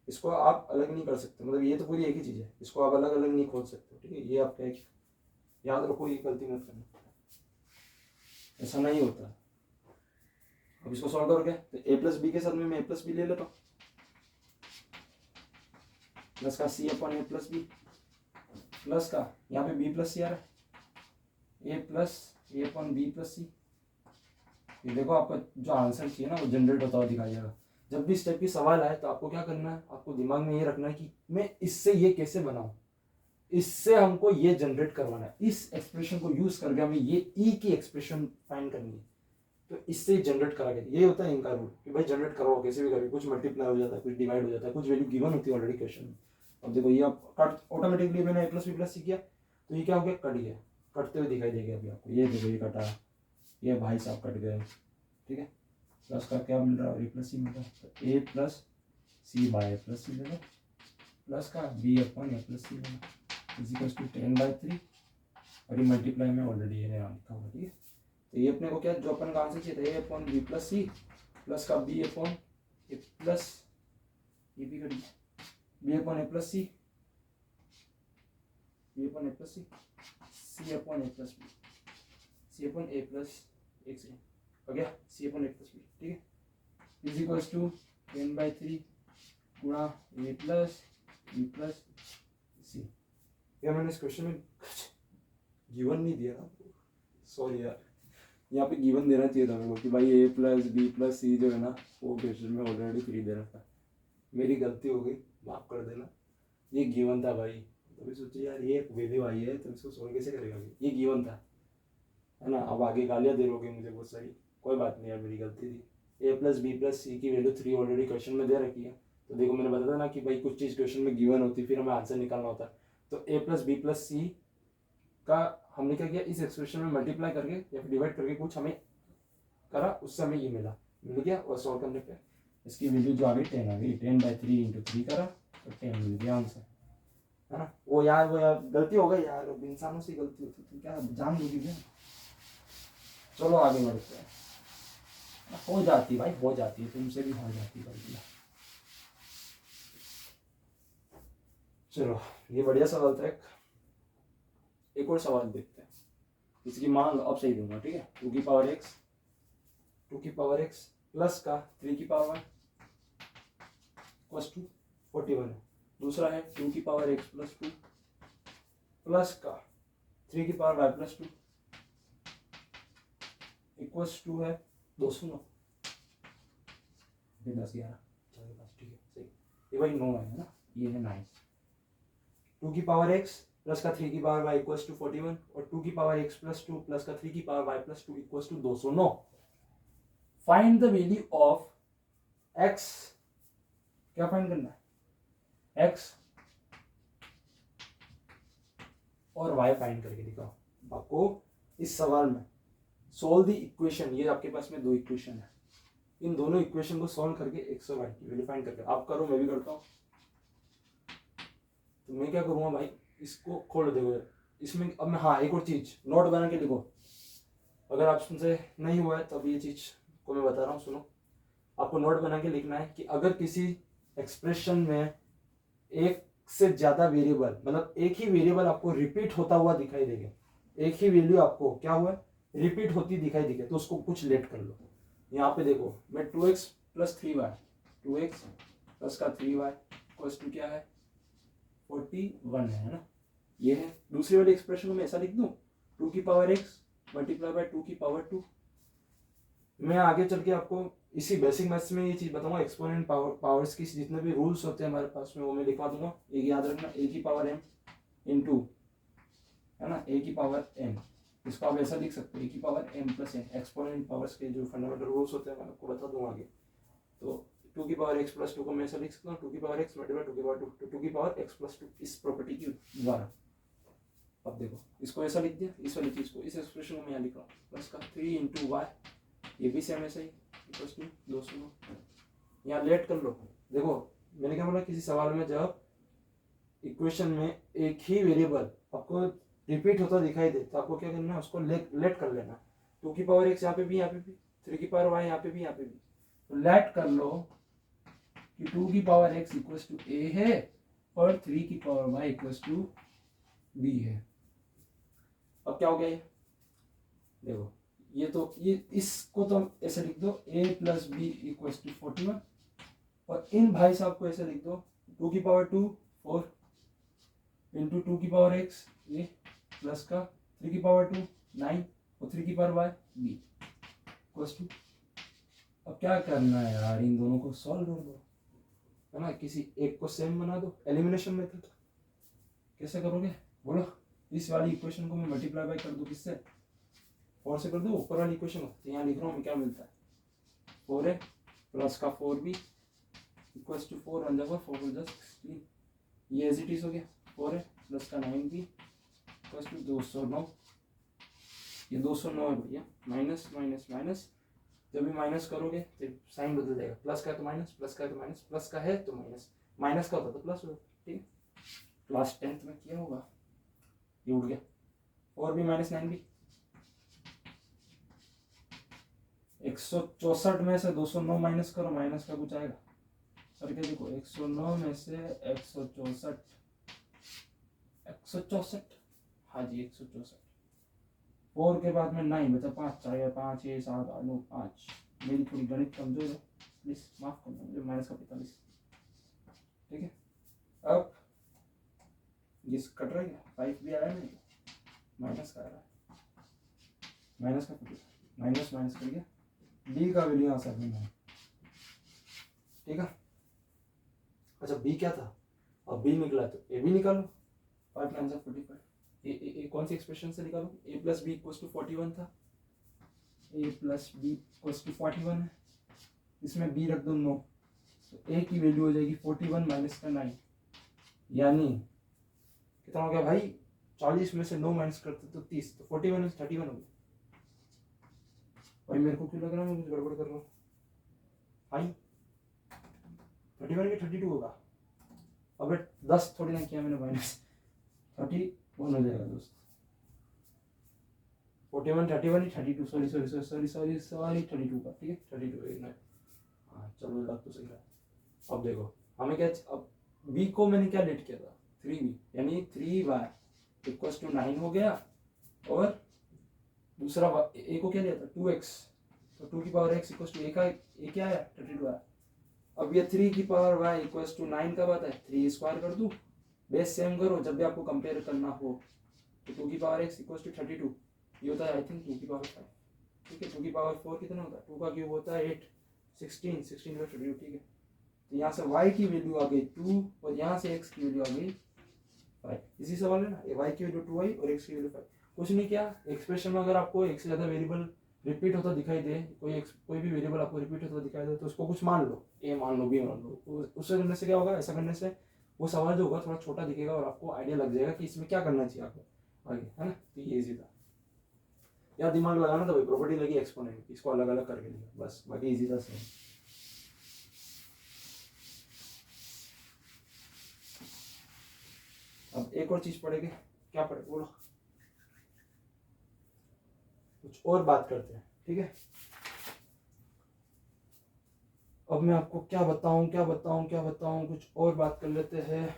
इसको आप अलग नहीं कर सकते, मतलब ये तो पूरी एक ही चीज है, इसको आप अलग अलग नहीं खोल सकते, ठीक है। ये आपका एक याद रखो, ये गलती मत करना, ऐसा नहीं होता। अब इसको सॉल्व करोगे तो ए प्लस बी के साथ में मैं ए प्लस बी ले लेता हूँ, प्लस का सी अपॉन ए प्लस बी, प्लस का यहाँ पे बी प्लस सी आ रहा है, ए प्लस ए अपॉन बी प्लस सी। ये देखो आपका जो आंसर चाहिए ना वो जनरेट होता हुआ दिखाई देगा। जब भी इस टाइप की सवाल आए तो आपको क्या करना है, आपको दिमाग में ये रखना है कि मैं इससे ये कैसे बनाऊं, इससे हमको ये जनरेट करवाना है, इस एक्सप्रेशन को यूज करके हमें ये ई की एक्सप्रेशन फाइंड करनी है, तो इससे जनरेट करा के ये होता है इनका रूल कि भाई जनरेट करो कैसे भी करके, कुछ मल्टीप्लाई हो जाता है, कुछ डिवाइड हो जाता है, कुछ वैल्यू गिवन होती है ऑलरेडी क्वेश्चन में। अब देखो ये आप कट ऑटोमेटिकली मैंने ए प्लस बी प्लस सी किया, तो ये क्या हो गया, कट गया, कटते हुए दिखाई देगा अभी आपको, ये देखो ये कटा, ये भाई साहब कट गए, ठीक है। प्लस का क्या मिल रहा है, ए प्लस सी मिल रहा है, तो ए प्लस सी बाय ए प्लस सी ले लो, प्लस का बी अपॉन ए प्लस सी ले लो इज इक्वल टू 10/3, और ये मल्टीप्लाई में ऑलरेडी ये लिखा हुआ, ठीक है। तो ये अपने को क्या जो अपन का आंसर चाहिए था, a upon B plus C plus का बी अपॉन ए प्लस, ये भी करिए बी अपॉन ए प्लस सी, बी अपॉन ए प्लस सी, सी अपॉन ए प्लस बी, सी अपॉन ए प्लस एक से हो गया सी अपॉन ए प्लस बी, ठीक है, इज इक्वल्स टू 10/3 गुणा a plus B plus c. यार मैंने इस क्वेश्चन में गिवन नहीं दिया ना, सॉरी यार, यहाँ पे गिवन देना चाहिए था मेरे को कि भाई ए प्लस बी प्लस सी जो है ना वो क्वेश्चन में ऑलरेडी 3 दे रखा है, मेरी गलती हो गई, माफ कर देना। ये गिवन था भाई, तभी सोचिए यार ये वैल्यू आई है तो इसको सोल्व कैसे करेगा, ये गिवन था है ना। अब आगे गालियाँ दे लोगे मुझे बहुत सारी, कोई बात नहीं यार, मेरी गलती थी। ए प्लस बी प्लस सी की वैल्यू 3 ऑलरेडी क्वेश्चन में दे रखी है, तो देखो मैंने बताया ना कि भाई कुछ चीज़ क्वेश्चन में गिवन होती फिर हमें आंसर निकालना होता है। तो ए प्लस बी प्लस सी का हमने क्या किया, इस एक्सप्रेशन में मल्टीप्लाई करके या फिर डिवाइड करके कुछ हमें करा, उससे हमें ये मिल गया, और सॉल्व करने पे इसकी वैल्यू जो आ गई 10 आ गई, 10/3 इंटू 3 करा तो 10 मिल गया आंसर, है ना। वो यार गलती हो गई यार, इंसानों से गलती होती थी क्या, जान लीजिए क्या। चलो आगे बढ़ते हैं, हो जाती भाई, हो जाती है, तुमसे भी हो जाती गलती। चलो ये बढ़िया सवाल था, एक और सवाल देखते हैं। इसकी मान लो अब सही दूंगा, ठीक है, 2 की पावर x प्लस का 3 की पावर प्लस 2 41 है। दूसरा है 2 की पावर x प्लस 2 प्लस का 3 की पावर y प्लस 2 इक्वल्स 2 है 209, 10 11 ठीक है सही, ये भाई 9 है ना, ये है 9। 2 की पावर x प्लस का 3 की पावर y इक्वल्स टू 41 और 2 की पावर x प्लस 2 प्लस का 3 की power y plus 2 equals to 209। Find the value of x, क्या फाइंड करना है, x और y फाइंड करके दिखाओ। आपको इस सवाल में सोल्व द इक्वेशन, ये आपके पास में दो इक्वेशन है, इन दोनों इक्वेशन को सॉल्व करके x और y की वैल्यू फाइंड करके आप करो, मैं भी करता हूँ। तो मैं क्या करूँगा भाई, इसको खोल देखो इसमें। अब मैं, हाँ एक और चीज नोट बना के लिखो, अगर आपसे नहीं हुआ है तो अभी ये चीज को मैं बता रहा हूँ, सुनो। आपको नोट बना के लिखना है कि अगर किसी एक्सप्रेशन में एक से ज्यादा वेरिएबल, मतलब एक ही वेरिएबल आपको रिपीट होता हुआ दिखाई देगा, एक ही वैल्यू आपको क्या हुआ रिपीट होती दिखाई देगी, तो उसको कुछ लेट कर लो। यहाँ पे देखो मैं 2x plus 3y, 2x plus का 3y इक्वल्स टू क्या है 41 है ना। ये है दूसरी वाली एक्सप्रेशन को मैं ऐसा लिख दूं 2 की पावर x मल्टीप्लाई बाय 2 की पावर 2। मैं आगे चल के आपको इसी बेसिक मैथ्स में ये चीज बताऊंगा, एक्सपोनेंट पावर्स की जितने भी रूल्स होते हैं हमारे पास में वो मैं लिखवा दूंगा। एक याद रखना a की पावर m इंटू, है ना, a की पावर m, इसको आप ऐसा लिख सकते हो a की power m plus n। Exponent powers के जो फंडामेंटल रूल्स होते हैं मैं आपको बता दूंगा आगे। तो 2 की पावर x प्लस 2 को मैं ऐसा लिख सकता हूँ 2 की पावर x मल्टीप्लाई 2 की पावर 2, तो 2 की पावर x प्लस 2 इस प्रॉपर्टी के द्वारा। अब देखो इसको ऐसा लिख दिया, इस वाली चीज को, इस एक्सप्रेशन को मैं यहाँ लिख रहा हूँ प्लस का 3 इंटू वाई, ये भी सेम ऐसा ही इक्वल्स टू 200। यहाँ लेट कर लो। देखो मैंने क्या बोला, किसी सवाल में जब इक्वेशन में एक ही वेरिएबल आपको रिपीट होता दिखाई दे तो आपको क्या करना है, उसको लेट कर लेना। 2 की पावर x यहाँ पे भी, यहाँ पे भी, 3 की पावर y यहाँ पे भी, यहाँ पे भी, तो लेट कर लो कि 2 की power x equals to a है और 3 की power y equals to b है। अब क्या हो गया ये, देखो ये तो ये इसको तो ऐसे लिख दो a plus B equals to 41, और इन भाई साहब को ऐसे लिख दो 2 की पावर 2 4 इंटू 2 की पावर x ये प्लस का 3 की पावर 2 9 और 3 की power y b equals to. अब क्या करना है यार, इन दोनों को सॉल्व कर दो, है ना, किसी एक को सेम बना दो, एलिमिनेशन मेथड। कैसे करोगे बोलो, इस वाली इक्वेशन को मैं मल्टीप्लाई बाय कर दूं किससे, 4 से कर दूं ऊपर वाली इक्वेशन को, तो यहाँ लिख रहा हूँ क्या मिलता है 4a प्लस का 4b इक्वल्स टू 4 1 जगह 4 4 16, ये एज इट इज हो गया 4a प्लस का 9b इक्वल्स टू 209। ये 209 है भैया, माइनस माइनस माइनस, जब भी माइनस करोगे तो साइन बदल जाएगा, प्लस का है तो माइनस, प्लस का है तो माइनस, प्लस का है तो माइनस, माइनस का होता तो प्लस होगा, ठीक है। क्लास 10th में किया होगा, ये उड़ गया, और भी माइनस 9 भी, 164 में से 209 माइनस करो, माइनस का कुछ आएगा करके देखो, 109 में से 164, 164, हाँ जी 164, 4 के बाद में 9 बचा 5, चाहिए 5 6 7 8 9 5, मेरी थोड़ी गणित कमजोर है प्लीज माफ करना मुझे, माइनस का 45, ठीक है। अब ये कट रहा है 5 भी आया नहीं, माइनस का आ रहा है, माइनस का माइनस माइनस कर गया, बी का वैल्यू यहाँ से है, ठीक है। अच्छा बी क्या था, अब बी निकला तो ए भी निकालो, 5 9 45, ए कौन सी एक्सप्रेशन से निकालो, a plus B equals to 41 था, a plus B equals to 41 है, इसमें b रख दो 9, तो a की वैल्यू हो जाएगी 41 माइनस का 9, यानी कितना हो गया भाई, 40 में से 9 माइनस करते तो 30, तो 41 में 31 हो गया। भाई मेरे को क्यों लग रहा है मैं कुछ गड़बड़ कर रहा हूँ भाई, 31 के 32 होगा, अबे 10 थोड़ी ना किया मैंने, माइनस 31 हो जाएगा दोस्त, 41 31 32, sorry sorry sorry sorry sorry sorry 32 का, ठीक है 32 नहीं, हाँ चलो लग तो सही रहा है। अब देखो हमें क्या, अब b को मैंने क्या लेट किया था 3b, यानी 3y इक्वल्स टू 9 हो गया, और दूसरा a को क्या लिया था 2x, तो 2 की power x equals to a का a क्या है 32 है। अब ये 3 की पावर y इक्वल्स टू 9 का बात है, 3 स्क्वायर कर दूं, बेस सेम करो जब भी आपको कंपेयर करना हो, तो 2 की पावर x इक्वल्स टू 32, ये होता है आई थिंक 2 की पावर 5, ठीक है। 2 की पावर 4 कितना होता है, 2 का क्यूब होता है 8, 16 16 का 32, ठीक है। तो यहाँ से y की वैल्यू आ गई 2 और यहाँ से x की वैल्यू आ गई 5, इसी सवाल है ना, y की वैल्यू 2y और x की वैल्यू 5। कुछ नहीं किया, एक्सप्रेशन में अगर आपको एक से ज्यादा वेरिएबल रिपीट होता दिखाई दे, कोई भी वेरिएबल आपको रिपीट होता दिखाई दे, तो उसको कुछ मान लो, a मान लो, b मान लो। उससे करने से क्या होगा, ऐसा करने से वो सवाल जो होगा थोड़ा छोटा दिखेगा और आपको आइडिया लग जाएगा कि इसमें क्या करना चाहिए आपको आगे, है ना। तो ये इजी था, या दिमाग लगाना था भाई, प्रॉपर्टी लगी एक्सपोनेंट की, इसको अलग अलग करके लिखा बस, बाकी इजी था सही। अब एक और चीज पढ़ेंगे, क्या पढ़े बोलो, कुछ और बात करते हैं, ठीक है। अब मैं आपको क्या बताऊं, कुछ और बात कर लेते हैं।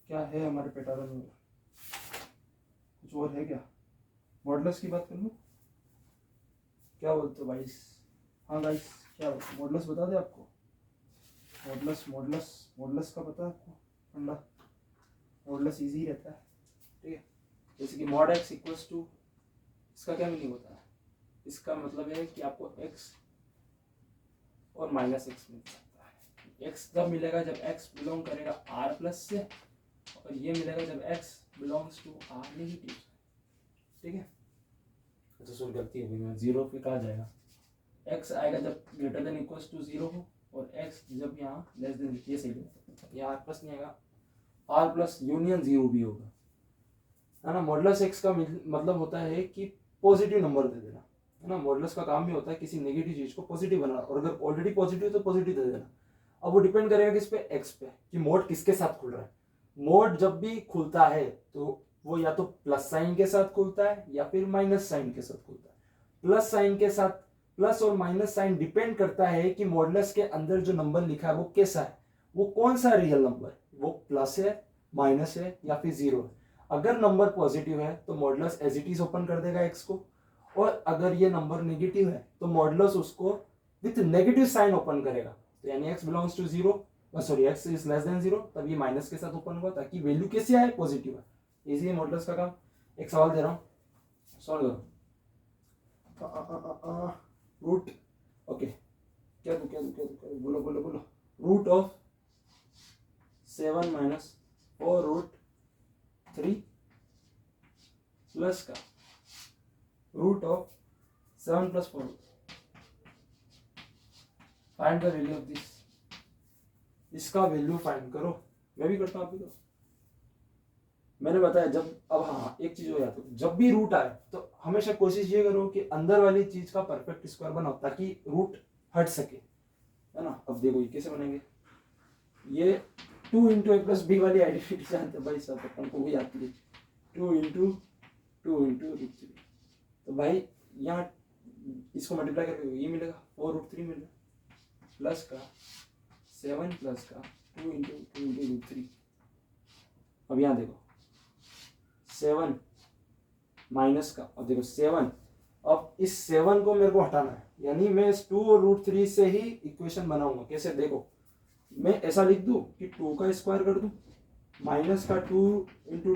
क्या है हमारे पेटारा में, कुछ और है क्या, मॉडल्स की बात कर लूं, क्या बोलते हो गाइस? हाँ गाइस, क्या मॉडल्स बता दे आपको, मॉडल्स का पता है आपको ठंडा, मॉडल्स इजी रहता है, ठीक है। जैसे कि मॉड एक्स इक्वल्स टू, इसका क्या मीनिंग होता है, इसका मतलब है कि आपको x और माइनस एक्स मिल सकता है। x तब मिलेगा जब x बिलोंग करेगा r प्लस से, और ये मिलेगा जब x belongs to r negative से, ठीक है। अच्छा सुन, गलती हो गई, मैं जीरो पे कहा जाएगा, x आएगा जब ग्रेटर देन इक्वल्स टू 0 हो, और x जब यहाँ लेस देन, ये सही है, ये r प्लस नहीं आएगा, r प्लस यूनियन 0 भी होगा, है ना। मॉडुलस x का मतलब होता है कि पॉजिटिव नंबर दे देना, है ना। मॉडुलस का काम भी होता है किसी नेगेटिव चीज को पॉजिटिव बनाना, और अगर ऑलरेडी पॉजिटिव तो पॉजिटिव दे देना। अब वो डिपेंड करेगा किस पे, x पे, कि मोड किसके साथ खुल रहा है। मोड जब भी खुलता है तो वो या तो प्लस साइन के साथ खुलता है या फिर माइनस साइन के साथ खुलता है। प्लस साइन के साथ, प्लस और माइनस साइन डिपेंड करता है कि मॉडुलस के अंदर जो नंबर लिखा है वो कैसा है, वो कौन सा रियल नंबर है, वो प्लस है, माइनस है या फिर 0 है। अगर नंबर पॉजिटिव है तो modulus as it is open कर देगा x को, और अगर ये नंबर नेगेटिव है तो मॉडुलस उसको विथ नेगेटिव साइन ओपन करेगा। तो यानी x belongs to 0, sorry x is less than 0, तब ये माइनस के साथ ओपन होगा ताकि वैल्यू कैसी आए, पॉजिटिव है। इजी है मॉडुलस का काम। एक सवाल दे रहा हूँ, सॉल्व करो। रूट, ओके, क्या दू, बोलो। Root of 7 minus 4 root 3 plus का root of 7 plus 4, find the value of this. इसका वैल्यू फाइंड करो, मैं भी करता हूँ, आप भी करो। मैंने बताया जब, अब हाँ एक चीज हो जाती है, जब भी रूट आए तो हमेशा कोशिश ये करो कि अंदर वाली चीज का परफेक्ट स्क्वायर बनाओ ताकि रूट हट सके, है ना। अब देखो ये कैसे बनेंगे, ये 2 इंटू ए प्लस बी वाली आइडेंटिटी जानते भाई सब, अपन को भी आती है, 2 इंटू रूट 3। तो भाई यहाँ इसको मल्टीप्लाई करके ये मिलेगा 4 रूट 3 मिलेगा, प्लस का 7 प्लस का 2 इंटू रूट 3। अब यहाँ देखो 7 माइनस का, अब देखो 7, अब इस 7 को मेरे को हटाना है, यानी मैं इस 2 और रूट 3 से ही इक्वेशन बनाऊंगा। कैसे, देखो मैं ऐसा लिख दूं कि 2 का स्क्वायर कर दूं, माइनस का 2 into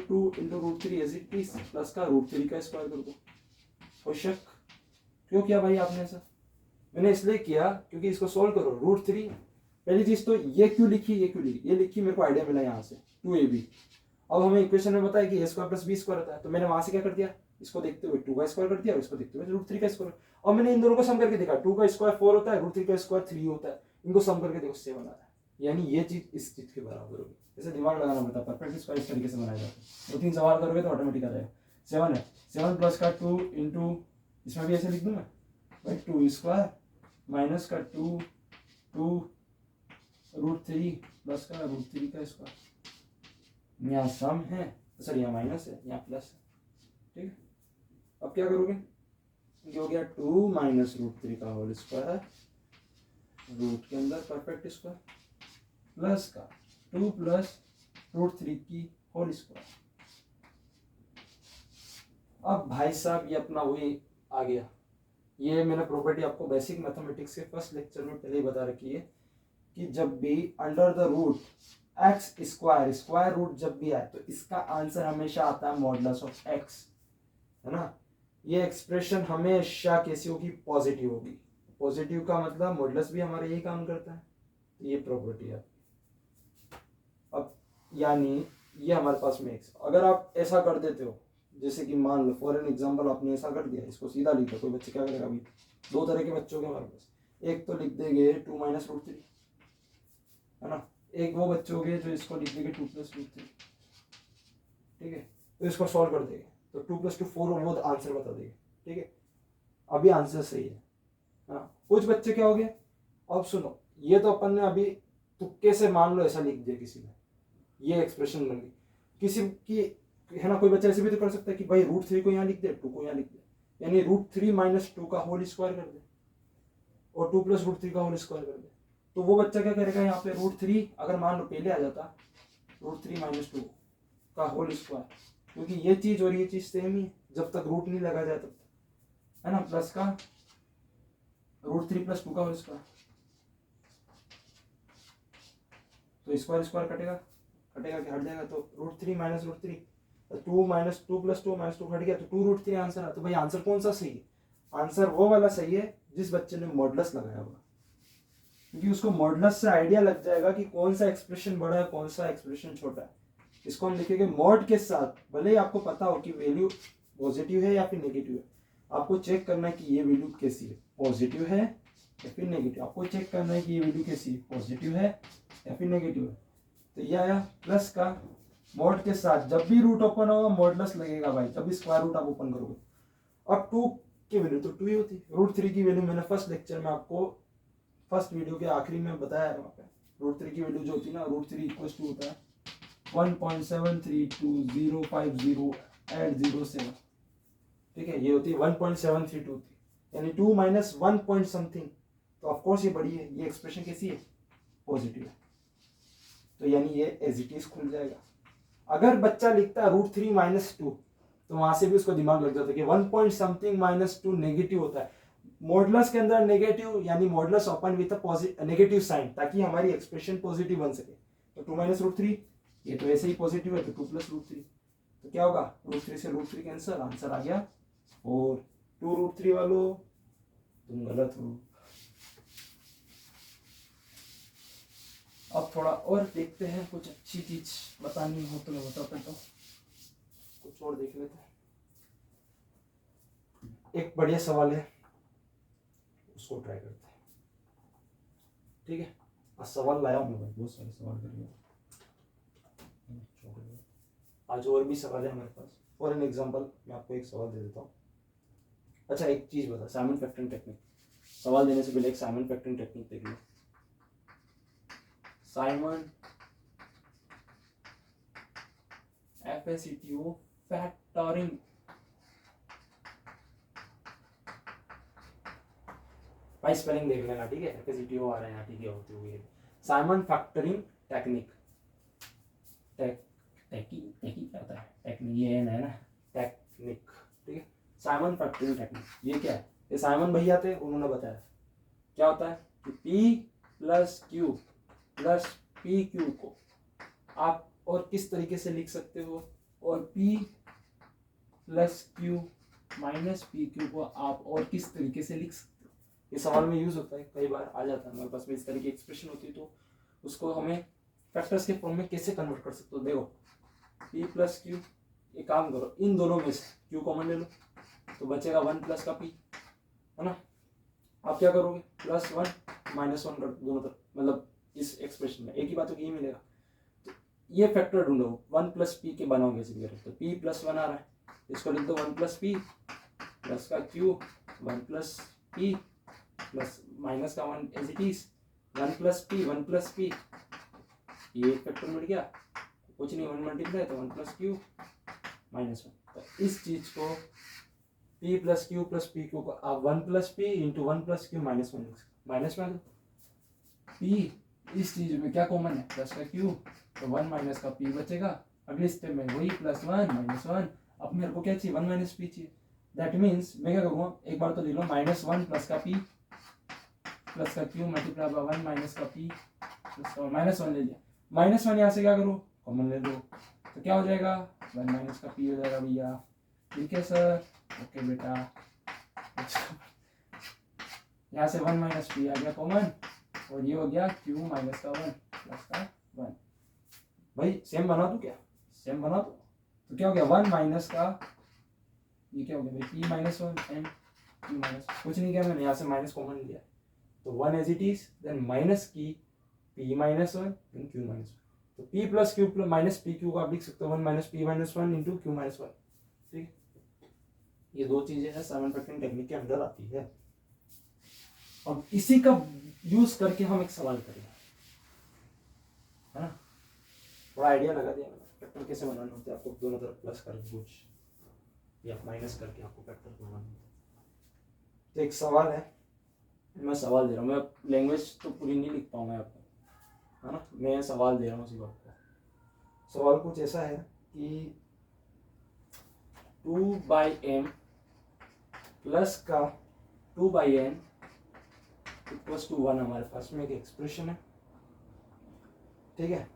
root 3 as it is, plus का रूट 3 का स्क्वायर कर दूं। कोई शक? क्यों किया भाई आपने ऐसा? मैंने इसलिए किया क्योंकि इसको सोल्व करो, रूट 3, पहली चीज तो ये क्यों लिखी, ये लिखी मेरे को आइडिया मिला यहाँ से, 2ab। अब हमें इक्वेशन में बताया कि ए स्क्वायर प्लस बी स्क्वायर होता है, तो मैंने वहां से क्या कर दिया, इसको देखते हुए 2 का स्क्वायर कर दिया, और इसको देखते हुए रूट 3 का स्क्वायर। और मैंने इन दोनों को सम करके देखा, 2 का स्क्वायर 4 होता है, रूट 3 का स्क्वायर 3 होता है, इनको सम करके देखो 7 आ रहा है, यानी ये चीज इस चीज के बराबर होगी। जैसे दिमाग लगाना पड़ता है, परफेक्ट स्क्वायर इस तरीके से बनाया जाता है। 2-3 सवाल करोगे तो ऑटोमेटिक आ जाएगा। 7 है, 7 प्लस का 2 इंटू, इसमें भी ऐसे लिख दूं मैं भाई, 2 स्क्वायर माइनस का 2 रूट 3 प्लस का रूट 3 का स्क्वायर। यहाँ सम है, सर यहाँ माइनस है, यहाँ प्लस है, ठीक है। अब क्या करोगे, ये हो गया 2 माइनस रूट 3 का होल स्क्वायर, रूट के अंदर परफेक्ट स्क्वायर, प्लस का 2 प्लस रूट 3 की होल स्क्वायर। अब भाई साहब ये अपना वही आ गया, ये मैंने प्रॉपर्टी आपको बेसिक मैथमेटिक्स के फर्स्ट लेक्चर में पहले ही बता रखी है कि जब भी under the root x square, square root जब भी आए तो इसका आंसर हमेशा आता है मॉडुलस ऑफ एक्स, है ना। ये एक्सप्रेशन हमेशा कैसी होगी, पॉजिटिव होगी। पॉजिटिव का मतलब मॉडुलस भी हमारा यही काम करता है, तो ये प्रॉपर्टी है। अब यानी ये हमारे पास में x। अगर आप ऐसा कर देते हो, जैसे कि मान लो फॉर एन एग्जांपल आपने ऐसा कर दिया, इसको सीधा लिख दिया, कोई बच्चे क्या करेगा अभी, दो तरह के बच्चे हो गए हमारे पास। एक तो लिख देंगे 2 माइनस रूट थ्री, है ना। एक वो बच्चे हो गए जो इसको लिख देंगे 2 प्लस रूट थ्री, ठीक है। तो इसको सॉल्व कर देंगे तो 2 प्लस 2 4 और वो आंसर बता देंगे, ठीक है। अभी आंसर सही है। हाँ, कुछ बच्चे क्या हो गए, अब सुनो, ये तो अपन ने अभी तुक्के से मान लो ऐसा लिख दिया किसी ने, ये एक्सप्रेशन बन गई किसी की, है ना। कोई बच्चा ऐसे भी तो कर सकता है कि भाई रूट थ्री को यहाँ लिख दे, 2 को यहाँ लिख दे, यानी रूट थ्री माइनस 2 का होल स्क्वायर कर दे और 2 प्लस रूट थ्री का होल स्क्वायर कर दे। तो वो बच्चा क्या करेगा, यहाँ पे रूट थ्री अगर मान लो पहले आ जाता, रूट थ्री माइनस 2 का होल स्क्वायर, क्योंकि ये चीज और ये चीज सेम ही है, जब तक रूट नहीं लगा जाए तब तक, है ना। प्लस का रूट थ्री प्लस 2 का होल स्क्वायर, तो स्क्वायर स्क्वायर कटेगा, कटेगा कि हट जाएगा, तो root three minus root three, 2 minus 2 plus 2 minus 2 हट गया, तो 2 रूट थ्री आंसर है। तो भाई आंसर कौन सा सही है, आंसर वो वाला सही है जिस बच्चे ने मॉडुलस लगाया होगा, क्योंकि उसको मॉडुलस से आइडिया लग जाएगा कि कौन सा एक्सप्रेशन बड़ा है कौन सा एक्सप्रेशन छोटा है। इसको हम लिखेंगे मॉड के साथ, भले ही आपको पता हो कि वैल्यू पॉजिटिव है या फिर नेगेटिव है, आपको चेक करना है कि ये वैल्यू कैसी है, पॉजिटिव है या फिर नेगेटिव। आपको चेक करना है कि ये वैल्यू कैसी है, पॉजिटिव है या फिर नेगेटिव है। तो ये आया प्लस का मॉड के साथ, जब भी रूट ओपन होगा मॉडुलस लगेगा भाई, जब भी स्क्वायर रूट आप ओपन करोगे। अब 2 की वैल्यू तो 2 ही होती है, रूट थ्री की वैल्यू मैंने फर्स्ट लेक्चर में आपको, फर्स्ट वीडियो के आखिरी में बताया है, वहाँ पे रूट थ्री की वैल्यू जो होती है ना, रूट थ्री इक्वल टू होता है 1.7320807, ठीक है। ये होती है 1.732 होती है, यानी 2 माइनस 1 पॉइंट समथिंग, तो ऑफकोर्स ये बड़ी है, ये एक्सप्रेशन कैसी है, पॉजिटिव है, तो यानी ये एज इट इज खुल जाएगा। अगर बच्चा लिखता है रूट थ्री माइनस 2, तो वहां से भी उसको दिमाग लग जाता है कि 1 पॉइंट समथिंग माइनस 2 नेगेटिव होता है, मॉडुलस के अंदर नेगेटिव, यानी modulus open with a negative sign, ताकि हमारी एक्सप्रेशन पॉजिटिव बन सके। तो 2 माइनस रूट थ्री, ये तो ऐसे ही पॉजिटिव है, तो 2 प्लस रूट थ्री, तो क्या होगा, रूट थ्री से रूट थ्री कैंसिल, आंसर आ गया। और 2 रूट थ्री वालों तुम गलत हो। अब थोड़ा और देखते हैं, कुछ अच्छी चीज बतानी हो तो मैं बताता हूँ, कुछ और देख लेते हैं। एक बढ़िया सवाल है, उसको ट्राई करते हैं, ठीक है। आज सवाल लाया हूँ भाई, बहुत सारे सवाल करिए आज, और भी सवाल है हमारे पास। फॉर एन एग्जांपल मैं आपको एक सवाल दे देता हूँ। अच्छा एक चीज बता, साइमन फैक्टरिंग टेक्निक, सवाल देने से पहले एक साइमन फैक्टरिंग टेक्निक देख लो। साइमन FACTO फैक्टरिंग, भाई स्पेलिंग देख लेना, ठीक है। FACTO आ रहा है यहाँ, ठीक है, होती हुई साइमन फैक्टरिंग टेक्निक, टेकी क्या होता है, टेक्निक, ये है ना, टेक्निक, ठीक है। साइमन फैक्टरिंग टेक्निक, ये क्या है, ये साइमन भैया थे, उन्होंने बताया क्या होता है कि P plus Q plus P Q को आप और किस तरीके से लिख सकते हो, और P plus Q minus P Q को आप और किस तरीके से लिख सकते हो। ये सवाल में यूज होता है, कई बार आ जाता है हमारे पास में इस तरह की एक्सप्रेशन होती है, तो उसको हमें फैक्टर्स के फॉर्म में कैसे कन्वर्ट कर सकते हो। देखो P प्लस क्यू, एक काम करो, इन दोनों में से Q कॉमन ले लो, तो बचेगा 1 प्लस का P, है ना। आप क्या करोगे, प्लस 1 माइनस 1 कर दोनों तरफ, मतलब इस एक्सप्रेशन में एक ही बात होगी, ये मिलेगा। तो ये फैक्टर ढूंढो, 1 प्लस पी के बनाओगे इसी तरह, तो P प्लस 1 आ रहा है, इसको लिख दो 1 प्लस पी प्लस का Q 1 plus P plus minus का 1 as it is 1 plus P 1 plus P, ये फैक्टर मिल गया, कुछ नहीं, 1 मल्टीप्लाई तो 1 प्लस क्यू माइनस 1। तो इस चीज को P plus Q plus P Q को आप 1 plus P into 1 plus Q minus 1, minus में P, इस चीज में क्या कॉमन है, प्लस का Q, तो 1 माइनस का P बचेगा। अगले स्टेप में वही प्लस 1 माइनस 1, अब मेरे को क्या चाहिए, 1 माइनस पी चाहिए। दैट मीन्स मैं क्या करूँगा, एक बार तो ले लो, माइनस 1 प्लस का P प्लस का Q मल्टीप्लाई बाय 1 माइनस का P प्लस का माइनस 1 ले लिया, माइनस 1 यहाँ से क्या करो, कॉमन ले लो, तो क्या हो जाएगा, 1 माइनस का P हो जाएगा भैया, ठीक है सर, ओके बेटा। यहाँ से 1 माइनस पी आ गया कॉमन, और ये हो गया Q माइनस का 1 प्लस का 1। भाई सेम बना दूं क्या, सेम बना तो क्या हो गया 1 माइनस का ये क्या हो गया भाई p minus one and q minus कुछ नहीं किया मैंने यहाँ से माइनस कॉमन लिया तो 1 as it is then minus की p minus one then q minus one तो p plus q plus minus P Q को आप लिख सकते हो 1 minus p minus one into q minus one ठीक है ये दो चीजें हैं साइमन फैक्टरिंग टेक्निक के अंदर आती है। अब इसी का यूज करके हम एक सवाल करेंगे है ना थोड़ा आइडिया लगा दिया मैंने फैक्टर कैसे बनाने होते हैं आपको दोनों तरफ प्लस करके कुछ या माइनस करके आपको फैक्टर बनाना होता है। तो एक सवाल है मैं सवाल दे रहा हूँ मैं लैंग्वेज तो पूरी नहीं लिख पाऊंगा आपको है ना मैं सवाल दे रहा हूँ सिर्फ आपको सवाल कुछ ऐसा है कि 2/m प्लस का 2/n इक्वल्स टू 1 हमारे पास में एक एक्सप्रेशन है ठीक है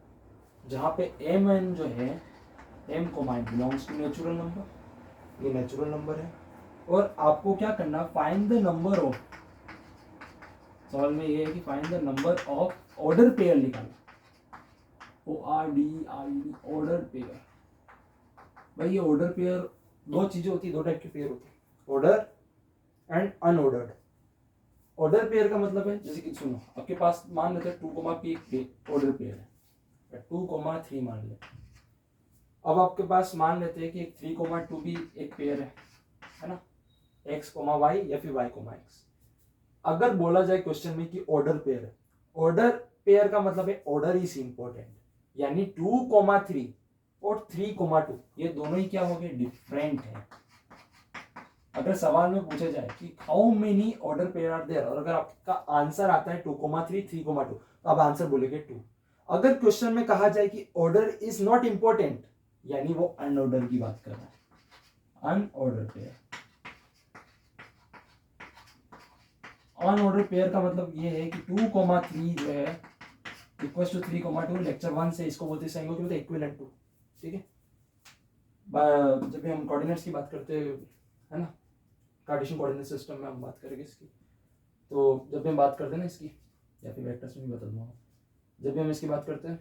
जहाँ पे mn जो है m को mind belongs to natural number ये नेचुरल नंबर है और आपको क्या करना फाइंड द नंबर ऑफ सवाल में ये है कि find the number of order pair निकालना ORDER ऑर्डर पेयर भाई ये ऑर्डर पेयर दो चीजें होती है दो टाइप की पेयर होती है order and unordered order pair का मतलब है जैसे कि सुनो आपके पास मान लेते हैं 2, p एक ऑर्डर पेयर है 2, 3 मान लेते अब आपके पास मान लेते हैं कि एक 3, 2 भी एक पेयर है ना x, y या फिर y, x अगर बोला जाए क्वेश्चन में कि ऑर्डर पेयर है ऑर्डर पेयर का मतलब है ऑर्डर इज इंपॉर्टेंट यानी 2, 3 और 3, 2 ये दोनों ही क्या हो गए डिफरेंट है। अगर सवाल में पूछा जाए कि how many order pair are there और अगर आपका आंसर आता है 2, 3, 3, 2 तो आप आंसर बोलेंगे 2। अगर क्वेश्चन में कहा जाए कि ऑर्डर इज नॉट इंपॉर्टेंट यानी वो अनऑर्डर की बात कर रहा है अनऑर्डर पेयर अनऑर्डर पेयर का मतलब ये है कि 2, 3 जो है इक्वल टू 3, 2 लेक्चर 1 से इसको बोलते हैं इक्विवेलेंट टू ठीक है जब भी हम कोऑर्डिनेट्स की बात करते हैं है ना कार्टेशियन कोऑर्डिनेट सिस्टम में हम बात करेंगे इसकी तो जब भी हम बात करते हैं ना इसकी या फिर वेक्टर्स में भी बता दूंगा जब भी हम इसकी बात करते हैं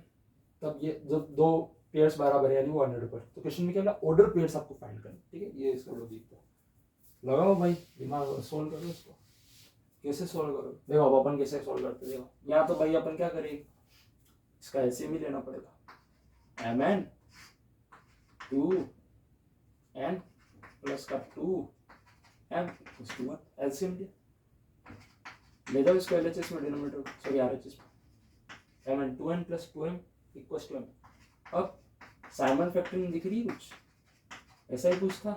तब ये जब दो पेयर्स बराबर है यानी वो अनऑर्डर पर तो क्वेश्चन में क्या बोला ऑर्डर पेयर्स आपको फाइंड करना ठीक है ये इसका लॉजिक था लगाओ भाई दिमाग सोल्व करो इसको कैसे सोल्व करो देखो अब अपन कैसे सोल्व करते देखो यहाँ तो भाई अपन क्या करेंगे इसका एलसीएम ही लेना पड़ेगा mn 2n प्लस का 2m इक्वल्स टू 1 एलसीएम ले जाओ इसको एलएचएस में डिनोमिनेटर सॉरी आरएचएस में mn 2n plus 2m equals to m अब साइमन फैक्टरिंग दिख रही है कुछ ऐसा ही कुछ था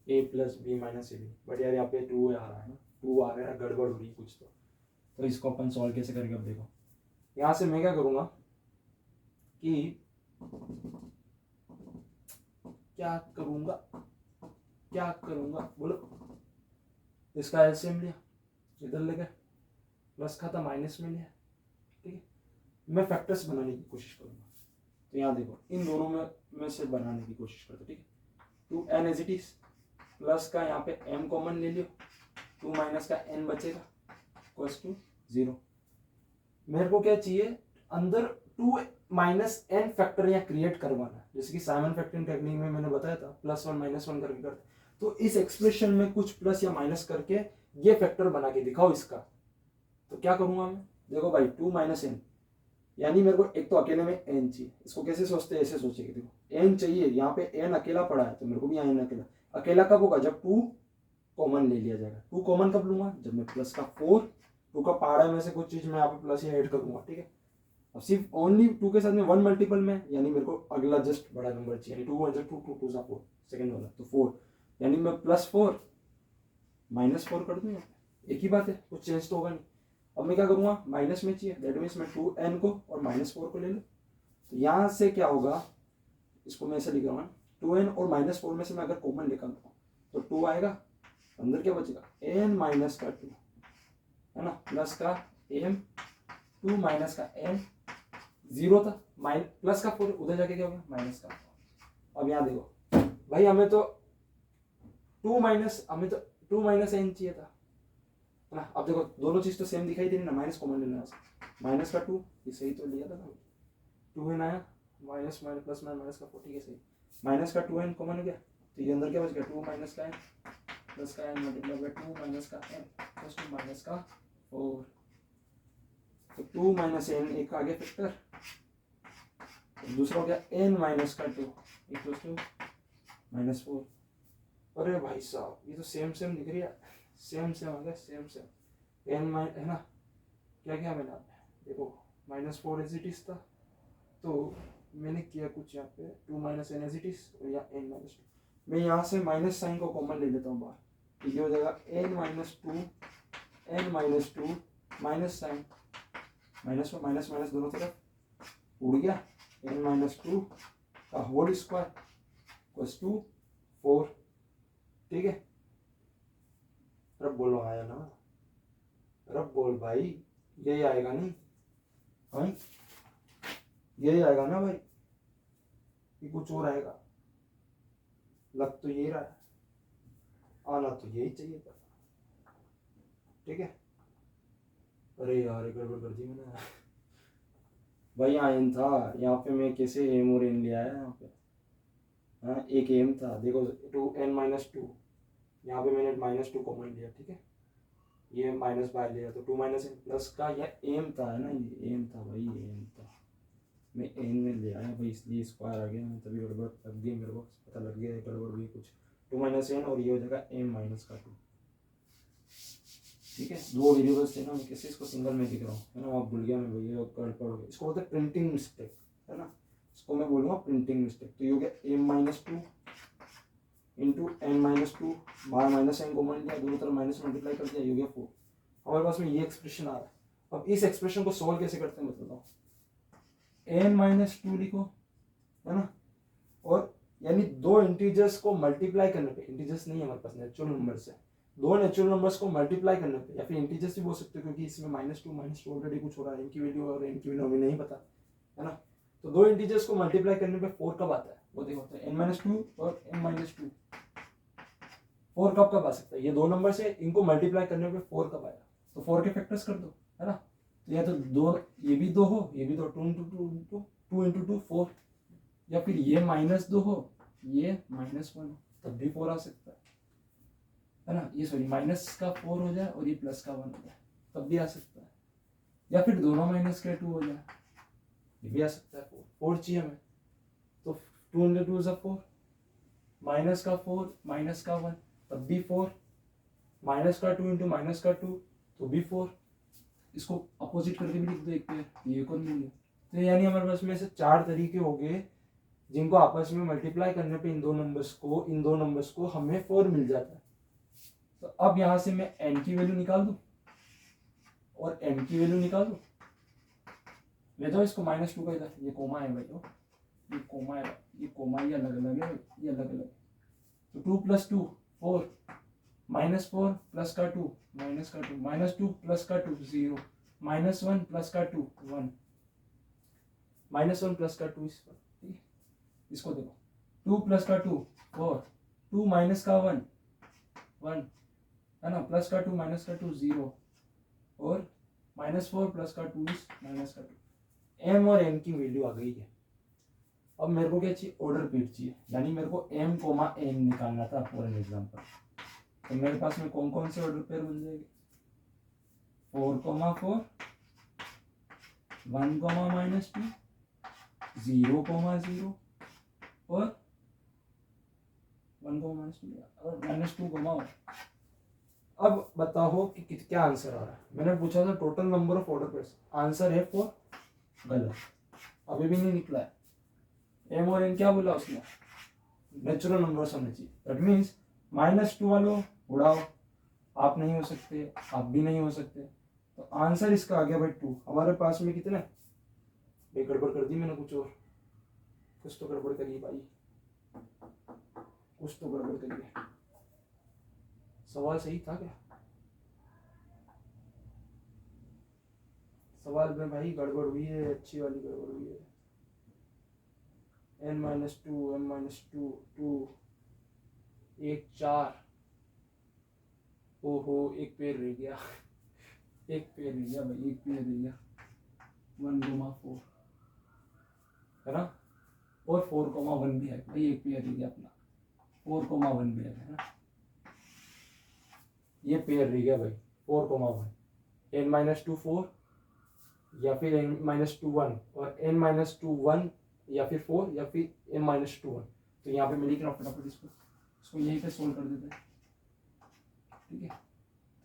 a plus B minus A B but यार यहाँ पे 2 आ रहा है ना 2 आ रहा है गड़बड़ हो रही है कुछ तो इसको अपन सॉल्व कैसे करेंगे अब देखो यहाँ से मैं क्या करूँगा कि क्या करूँगा बोलो इसका एलसीएम लिया इधर ले गए प्लस का था माइनस में लिया ठीक है मैं फैक्टर्स बनाने की कोशिश करूँगा तो यहाँ देखो इन दोनों में से बनाने की कोशिश करते ठीक है 2n as it is plus का यहाँ पे m कॉमन ले लियो 2 माइनस का n बचेगा इक्वल्स टू 0 मेरे को क्या चाहिए अंदर 2 माइनस n फैक्टर यहाँ क्रिएट करवाना है जैसे कि साइमन फैक्टरिंग टेक्निक में मैंने बताया था +1 -1 करके करते तो इस एक्सप्रेशन में कुछ प्लस या माइनस करके ये फैक्टर बना के दिखाओ इसका तो क्या करूंगा मैं देखो भाई 2 माइनस n यानी मेरे को एक तो अकेले में n चाहिए इसको कैसे सोचते हैं ऐसे सोचेंगे देखो n चाहिए यहाँ पे n अकेला पड़ा है तो मेरे को भी यहाँ n अकेला अकेला कब होगा जब 2 कॉमन ले लिया जाएगा 2 कॉमन कब लूंगा जब मैं प्लस का 4 2 का पहाड़ा में से कुछ चीज मैं यहाँ पे प्लस या ऐड करूंगा ठीक है अब सिर्फ ओनली 2 के साथ में 1 मल्टीपल में यानी मेरे को अगला जस्ट बड़ा नंबर चाहिए यानी 2 1 2 2 2 4 सेकंड वाला तो 4 यानी मैं +4 -4 कर दूंगा एक ही बात है कुछ चेंज तो होगा नहीं अब मैं क्या करूंगा माइनस में चाहिए दैट मीन्स मैं 2n को और -4 को ले लूँ तो यहाँ से क्या होगा इसको मैं ऐसे लिख रहा हूँ 2n और -4 में से मैं अगर कॉमन निकालता हूँ तो 2 आएगा अंदर क्या बचेगा n माइनस का 2 है ना प्लस का m 2 माइनस का n 0 था प्लस का 4 उधर जाके क्या हो गया माइनस का 4 अब यहाँ देखो भाई हमें तो 2 माइनस n चाहिए था ना अब देखो दोनों चीज तो सेम दिखाई दे रही ना माइनस कॉमन लेना माइनस का 2 ये सही तो लिया था 2 n आया माइनस माइनस प्लस माइनस का 4, ठीक है सही। माइनस का 2n कॉमन हो गया, तो ये अंदर क्या बच गया, 2 माइनस का n प्लस का n मल्टीप्लाई बाय 2 माइनस का n प्लस 2 माइनस का 4। तो 2 माइनस n एक आ गया फैक्टर, दूसरा हो गया n माइनस का 2 इक्वल टू माइनस 4। अरे भाई साहब ये तो सेम सेम दिख रही है, सेम सेम आ गया, सेम सेम। n माइनस है ना, क्या क्या मैंने देखो -4 एज इट इज था, तो मैंने किया कुछ यहाँ पे 2 minus N as it is और यहाँ n माइनस 2। मैं यहाँ से माइनस साइन को कॉमन ले लेता हूँ बाहर, तो ये हो जाएगा n minus 2 minus sign minus minus minus दोनों तरफ उड़ गया, n माइनस 2 का होल स्क्वायर इक्वल्स टू 4, ठीक है। रब बोलो आया ना, रब बोल भाई, यही आएगा नहीं भाई, यही आएगा ना भाई, कि कुछ और आएगा, लग तो यही रहा है, आना तो यही चाहिए था, ठीक है। अरे यार गड़बड़ कर दी मैंने भाई, यहाँ एन था, यहाँ पे मैं कैसे एम और एन ले आया यहाँ पे, हाँ एक एम था देखो, 2n माइनस 2, यहाँ पे मैंने -2 कॉमन लिया, ठीक है, ये माइनस बाय लिया, तो 2 माइनस एन प्लस का यह एम था, है ना, ये एम था भाई, एम था, मैं एन में ले आया भाई, इसलिए स्क्वायर आ गया, मैं तभी गड़बड़ लग गई मेरे को, पता लग गया गड़बड़ हुई कुछ। 2 माइनस एन और ये हो जाएगा एम माइनस का 2, ठीक है। दो वेरिएबल्स थे ना, मैं कैसे इसको सिंगल में दिख रहा हूँ, है ना, आप भूल गया मैं भैया, गड़बड़ हो गया, इसको बोलते हैं प्रिंटिंग मिस्टेक, है ना, इसको मैं बोलूँगा प्रिंटिंग मिस्टेक। तो ये हो गया M minus 2 into N minus 2, बाहर माइनस एन कॉमन लिया, दोनों तरफ माइनस मल्टीप्लाई कर दिया, ये हो गया 4। हमारे पास में ये एक्सप्रेशन आ रहा है। अब इस एक्सप्रेशन को सोल्व कैसे करते हैं बताता हूँ, एन माइनस 2 लिखो, है ना, और यानी दो इंटीजर्स को मल्टीप्लाई करने पे, इंटीजर्स नहीं है हमारे पास, नेचुरल नंबर्स है, दो नेचुरल नंबर्स को मल्टीप्लाई करने पे, या फिर इंटीजर्स भी बोल सकते हो क्योंकि इसमें -2 ऑलरेडी कुछ हो रहा है, इनकी वैल्यू और इनकी वैल्यू हमें नहीं पता, है ना। तो दो इंटीजर्स को मल्टीप्लाई करने पे 4 कब आता है, वो देखो, n माइनस 2 और n माइनस 2, 4 कब आ सकता है, ये दो नंबर से इनको मल्टीप्लाई करने पे 4 कब आएगा, तो 4 के फैक्टर्स कर दो, है ना, तो या तो दो, ये भी 2 हो, ये भी 2, 2 इंटू 2 4, या फिर ये -2 हो, ये -1 हो, तब भी 4 आ सकता है ना, ये सॉरी माइनस का 4 हो जाए और ये प्लस का 1 हो जाए, तब भी आ सकता है, या फिर दोनों माइनस के 2 हो जाए, ये भी आ सकता है। 4 चाहिए हमें, तो 2 इंटू 2 इज 4, माइनस का 4 माइनस का 1 तब भी 4, माइनस का 2 इंटू माइनस का 2 तो भी 4, इसको अपोजिट करके भी लिख दो एक पेयर, ये कौन मिल गया। तो यानी हमारे पास में से 4 तरीके हो गए जिनको आपस में मल्टीप्लाई करने पे इन दो नंबर्स को हमें 4 मिल जाता है। तो अब यहां से मैं n की वैल्यू निकाल दूं और m की वैल्यू निकाल दूं, ले जाओ इसको -2 का इधर, ये कोमा है भाई, ये कोमा है, ये कोमा, ये अलग अलग है, ये अलग अलग है, तो 2 + 2 4, -4 प्लस का 2 माइनस का 2, -2 प्लस का 2 0, -1 प्लस का 2 1, -1 प्लस का 2 इस पर, ठीक है। इसको देखो, 2 प्लस का 2 4, 2 माइनस का 1 1, है ना, प्लस का 2 माइनस का 2 0, और -4 प्लस का 2 इस माइनस का 2। m और n की वैल्यू आ गई है। अब मेरे को क्या चाहिए, ऑर्डर पेयर चाहिए, यानी मेरे को m, n निकालना था फॉर एन एग्जांपल। तो मेरे पास में कौन कौन से ऑर्डर पेयर बन जाएंगे, 4, 4, 1, -2, 0, 0 और 1, -2 और -2, 1। अब बताओ कि क्या आंसर आ रहा है। मैंने पूछा था total number of order pairs, answer है 4, गलत, अभी भी नहीं निकला है। m और n क्या बोला उसने, नेचुरल नंबर्स होने चाहिए, दैट मीन्स -2 वालों उड़ाओ, आप नहीं हो सकते, आप भी नहीं हो सकते, तो आंसर इसका आ गया भाई 2। हमारे पास में कितने, भाई गड़बड़ कर दी मैंने, कुछ और, कुछ तो गड़बड़ करी भाई, कुछ तो गड़बड़ करी है। सवाल सही था क्या, सवाल में भाई गड़बड़ हुई है, अच्छी वाली गड़बड़ हुई है। n - 2 m - 2 2 1 4, ओहो एक पेड़ रह गया एक पेड़ रह गया भाई, एक पेड़ रह गया, 1, 4, है ना। और 4,1 भी है भाई, एक पेयर रह गया अपना, 4,1 भी है ना, ये पेयर रह गया भाई 4,1, n-2 4 या फिर n-2 1 और n-2 1 या फिर 4 या फिर n-2 1। तो यहाँ पे मैं लिख रहा हूँ फटाफट इसको यहीं पे सोल्व कर देते हैं, ठीक है।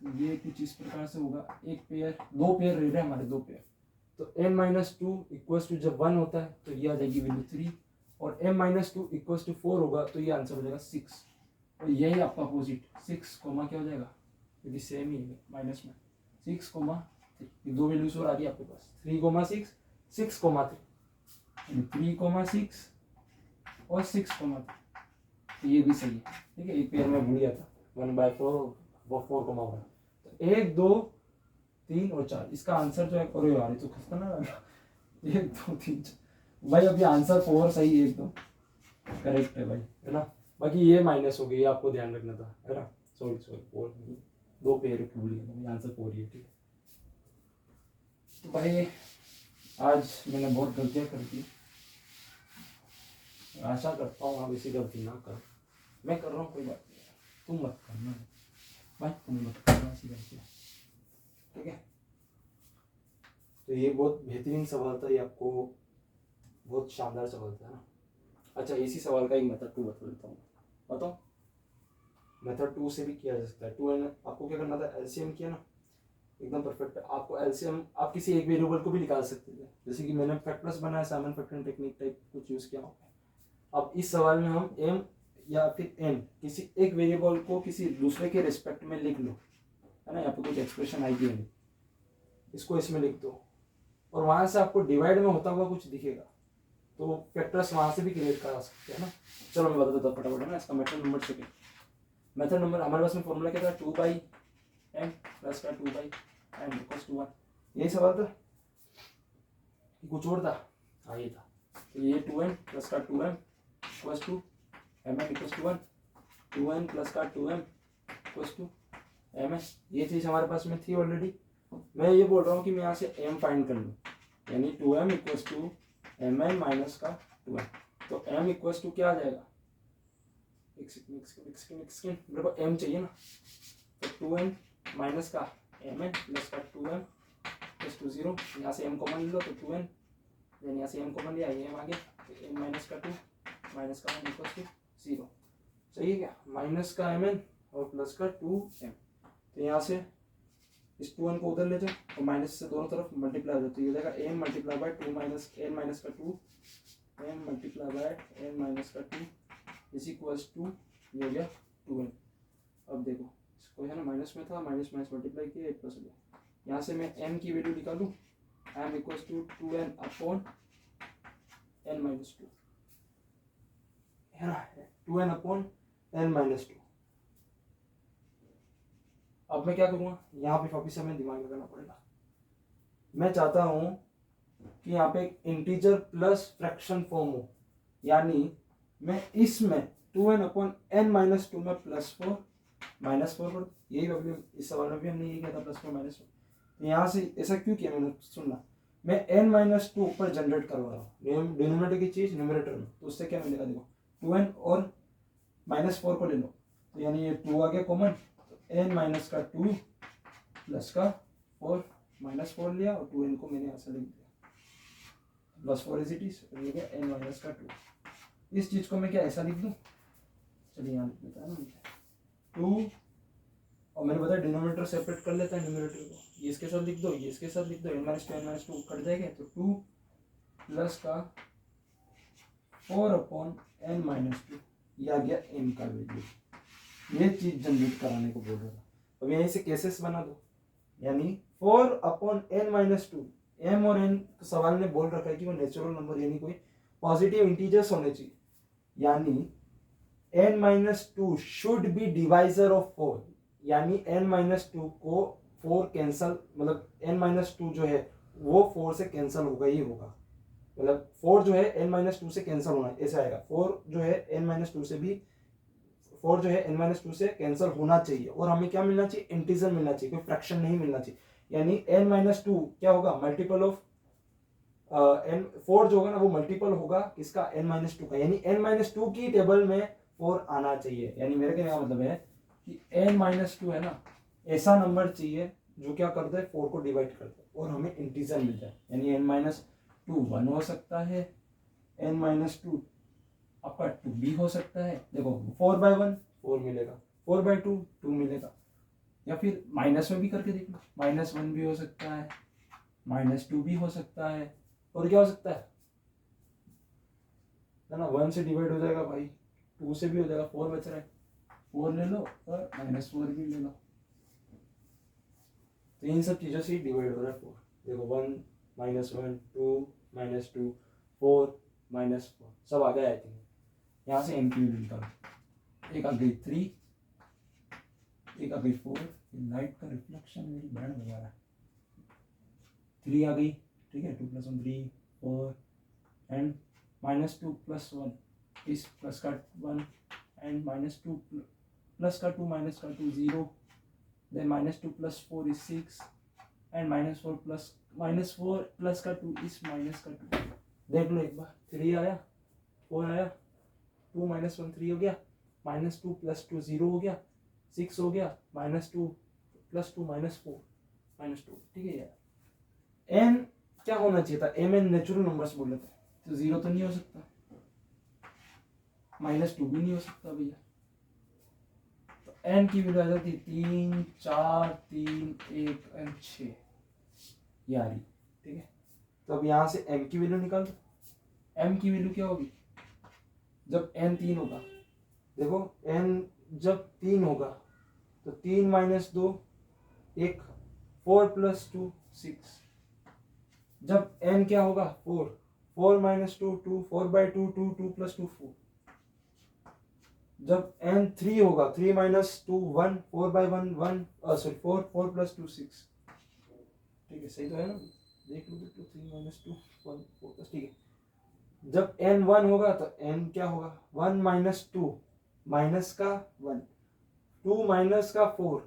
तो ये कुछ इस प्रकार से होगा, एक पेयर, दो पेयर रह रहे हैं हमारे, दो पेयर। तो n-2 इक्वल्स टू जब 1 होता है तो ये आ जाएगी वैल्यू 3, और m-2 इक्वल्स टू 4 होगा तो ये आंसर हो जाएगा 6, और यही आपका अपोजिट 6 कोमा क्या हो जाएगा, क्योंकि सेम ही है माइनस में 6,3, दो वैल्यूज और आ गई आपके पास, 3,6 6,3, 3,6 और 6,3, तो ये भी सही है, ठीक है। एक पेयर में भूल गया था 1/4 वो 4,1, तो 1 2 3 और 4 इसका आंसर जो है, और यार ये तो खस्ता ना लगा 1 2 3 4 भाई, अभी आंसर 4 सही है, एकदम करेक्ट है भाई, है ना। बाकी ये माइनस हो गई, आपको ध्यान रखना था, है ना। सॉरी 4 दो पेयर भूल गया था, आंसर 4 ही है, ठीक है। तो भाई आज मैंने बहुत गलतियां कर दी, आशा करता हूँ आप इसी गलती ना कर, मैं कर रहा हूँ कोई बात नहीं, तुम मत करना भाई, तुम मत करना ऐसी गलतियां, ठीक है। तो ये बहुत बेहतरीन सवाल था, ये आपको बहुत शानदार सवाल था ना। अच्छा, इसी सवाल का एक मेथड 2 बता देता हूँ, बताओ। मेथड 2 से भी किया जा सकता है। 2 आपको क्या करना था, एलसीएम किया ना, एकदम परफेक्ट है। आपको एलसीएम आप किसी एक वेरिएबल को भी निकाल सकते थे, जैसे कि मैंने फैक्टर्स बनाया, साइमन फैक्टरिंग टेक्निक टाइप कुछ यूज किया होगा। अब इस सवाल में हम एम या फिर एन किसी एक वेरिएबल को किसी दूसरे के रिस्पेक्ट में लिख लो, है ना। यहाँ पे कुछ एक्सप्रेशन आएगी नहीं, इसको इसमें लिख दो, और वहां से आपको डिवाइड में होता हुआ कुछ दिखेगा, तो फैक्टर्स वहां से भी क्रिएट करा सकते हैं ना। चलो मैं बता देता हूँ फटाफट, है ना। इसका method number second, method number हमारे पास में फॉर्मूला क्या था, 2/m प्लस का 2/n इक्वल्स टू 1, यही सवाल था कि कुछ और था, हाँ ये था। तो ये 2n प्लस का 2m equals to mn equals to 1, 2n plus का 2m इक्वल्स टू mn, ये चीज हमारे पास में थी ऑलरेडी। मैं ये बोल रहा हूँ कि मैं यहाँ से m फाइंड कर लूँ, यानी 2m equals to mn minus का 2m, तो m इक्वल्स टू क्या आ जाएगा, मेरे को m चाहिए ना, तो 2m माइनस का mn प्लस का 2m प्लस टू 0, यहाँ से m कॉमन ले लो तो 2n, देन यहाँ से m कॉमन लिया, ये m आ गया, तो m माइनस का 2 माइनस का 1 इक्वल्स टू 0, सही है क्या, माइनस का mn और प्लस का 2m। तो यहाँ से इस 2n को उधर ले जाओ और माइनस से दोनों तरफ मल्टीप्लाई हो जाती है, ये हो जाएगा m multiply by 2 minus n minus का 2, m multiply by n minus का 2 इज इक्वल्स टू, ये हो गया 2n। अब देखो इसको है ना, माइनस में था, माइनस माइनस मल्टीप्लाई किया, एक प्लस हो गया। यहाँ से मैं m की वैल्यू निकालूं, m equals to 2n upon n minus 2, है ना, 2n अपॉन n माइनस 2। अब मैं क्या करूँगा, यहाँ पे वापिस हमें दिमाग लगाना पड़ेगा। मैं चाहता हूँ कि यहाँ पे एक इंटीजर प्लस फ्रैक्शन फॉर्म हो, यानी मैं इसमें 2n अपॉन n माइनस 2 में +4 -4 पर, यही प्रॉब्लम इस सवाल में भी हमने यही किया था, +4 -4। यहाँ से ऐसा क्यों किया मैंने, सुनना, मैं n माइनस 2 ऊपर जनरेट करवा रहा हूँ, डिनोमिनेटर की चीज न्यूमरेटर में, तो उससे क्या मिलेगा, देखो 2n और -4 को ले लो, तो यानी ये 2 आ गया कॉमन, n माइनस का 2 प्लस का 4 -4 लिया, और 2n को मैंने ऐसा लिख दिया +4 इज इट इज, और ये गया n माइनस का 2। इस चीज को मैं क्या ऐसा लिख दूं, चलिए यहाँ लिख देता है ना, 2, और मैंने बताया डिनोमिनेटर सेपरेट कर लेता है न्यूमरेटर को, ये इसके साथ लिख दो, ये इसके साथ लिख दो, n-2 कट जाएगा, तो 2 प्लस का 4 अपॉन n माइनस 2, ये आ गया m का वैल्यू। ये चीज जनरेट कराने को बोल रहा था। अब यहीं से केसेस बना दो, यानी 4 अपॉन n माइनस 2, m और n सवाल ने बोल रखा है कि वो नेचुरल नंबर यानी कोई पॉजिटिव इंटीजर्स होने चाहिए, यानी n minus 2 should be divisor of 4, यानी n माइनस 2 को 4 कैंसल, मतलब n माइनस 2 जो है वो 4 से कैंसल होगा ही होगा, मतलब 4 जो है n माइनस 2 से कैंसल होना, ऐसा आएगा, 4 जो है n माइनस 2 से भी, 4 जो है n माइनस 2 से कैंसल होना चाहिए, और हमें क्या मिलना चाहिए, इंटीजर मिलना चाहिए, कोई फ्रैक्शन नहीं मिलना चाहिए, यानी n माइनस 2 क्या होगा, मल्टीपल ऑफ एन 4 जो होगा ना वो मल्टीपल होगा किसका, एन माइनस टू का, यानी एन माइनस टू की टेबल में 4 आना चाहिए। यानी मेरे कहने का मतलब है कि एन माइनस टू है ना, ऐसा नंबर चाहिए जो क्या कर दे, 4 को डिवाइड कर दे और हमें इंटीजर मिल जाए। यानी एन माइनस टू 1 हो सकता है, एन माइनस टू आपका 2 भी हो सकता है। देखो 4/1 4 मिलेगा, 4/2 2 मिलेगा, या फिर माइनस में भी करके देख लो, -1 भी हो सकता है, -2 भी हो सकता है, और क्या हो सकता है ना, 1 से डिवाइड हो जाएगा भाई, 2 से भी हो जाएगा, 4 बच रहा है, 4 ले लो और -4 भी ले लो, तो इन सब चीज़ों से ही डिवाइड हो रहा है 4। देखो 1 -1 2 -2 4 -4 सब आ गया आई थिंक। यहाँ से एम की वैल्यू निकालो, एक आ गई 3, एक आ गई 4, लाइट का रिफ्लेक्शन मेरी बैंड बजा रहा है, 3 आ गई, ठीक है, 2 + 1 3 4 एंड -2 + 1 इस प्लस का 1 एंड -2 प्लस का 2 माइनस का 2 0, देन -2 + 4 is 6 एंड -4 प्लस का 2 इस माइनस का 2। देख लो एक बार, 3 आया, 4 आया, 2 - 1 3 हो गया, -2 + 2 0 हो गया, 6 हो गया, -2 + 2 -4 -2, ठीक है यार। एन क्या होना चाहिए था, एम एन नेचुरल नंबर्स बोल लेते हैं, तो 0 तो नहीं हो सकता, -2 भी नहीं हो सकता भैया, तो एन की वैल्यू आ जाती है 3 4 3 1 एंड 6 यारी, ठीक है। तो अब यहाँ से एम की वैल्यू निकाल दो, एम की वैल्यू क्या होगी जब एन 3 होगा, देखो एन जब 3 होगा तो 3 - 2 1, 4 + 2 6, जब n क्या होगा 4, 4 - 2 2, 4/2 2, 2 + 2 4, जब n 3 होगा 3 - 2 1, 4/1 1, सॉरी 4 4 + 2 6, ठीक है सही तो है ना, देख लो 3 - 2 1 4 +, ठीक है। जब n 1 होगा तो n क्या होगा 1 - 2 माइनस का 1, 2 माइनस का 4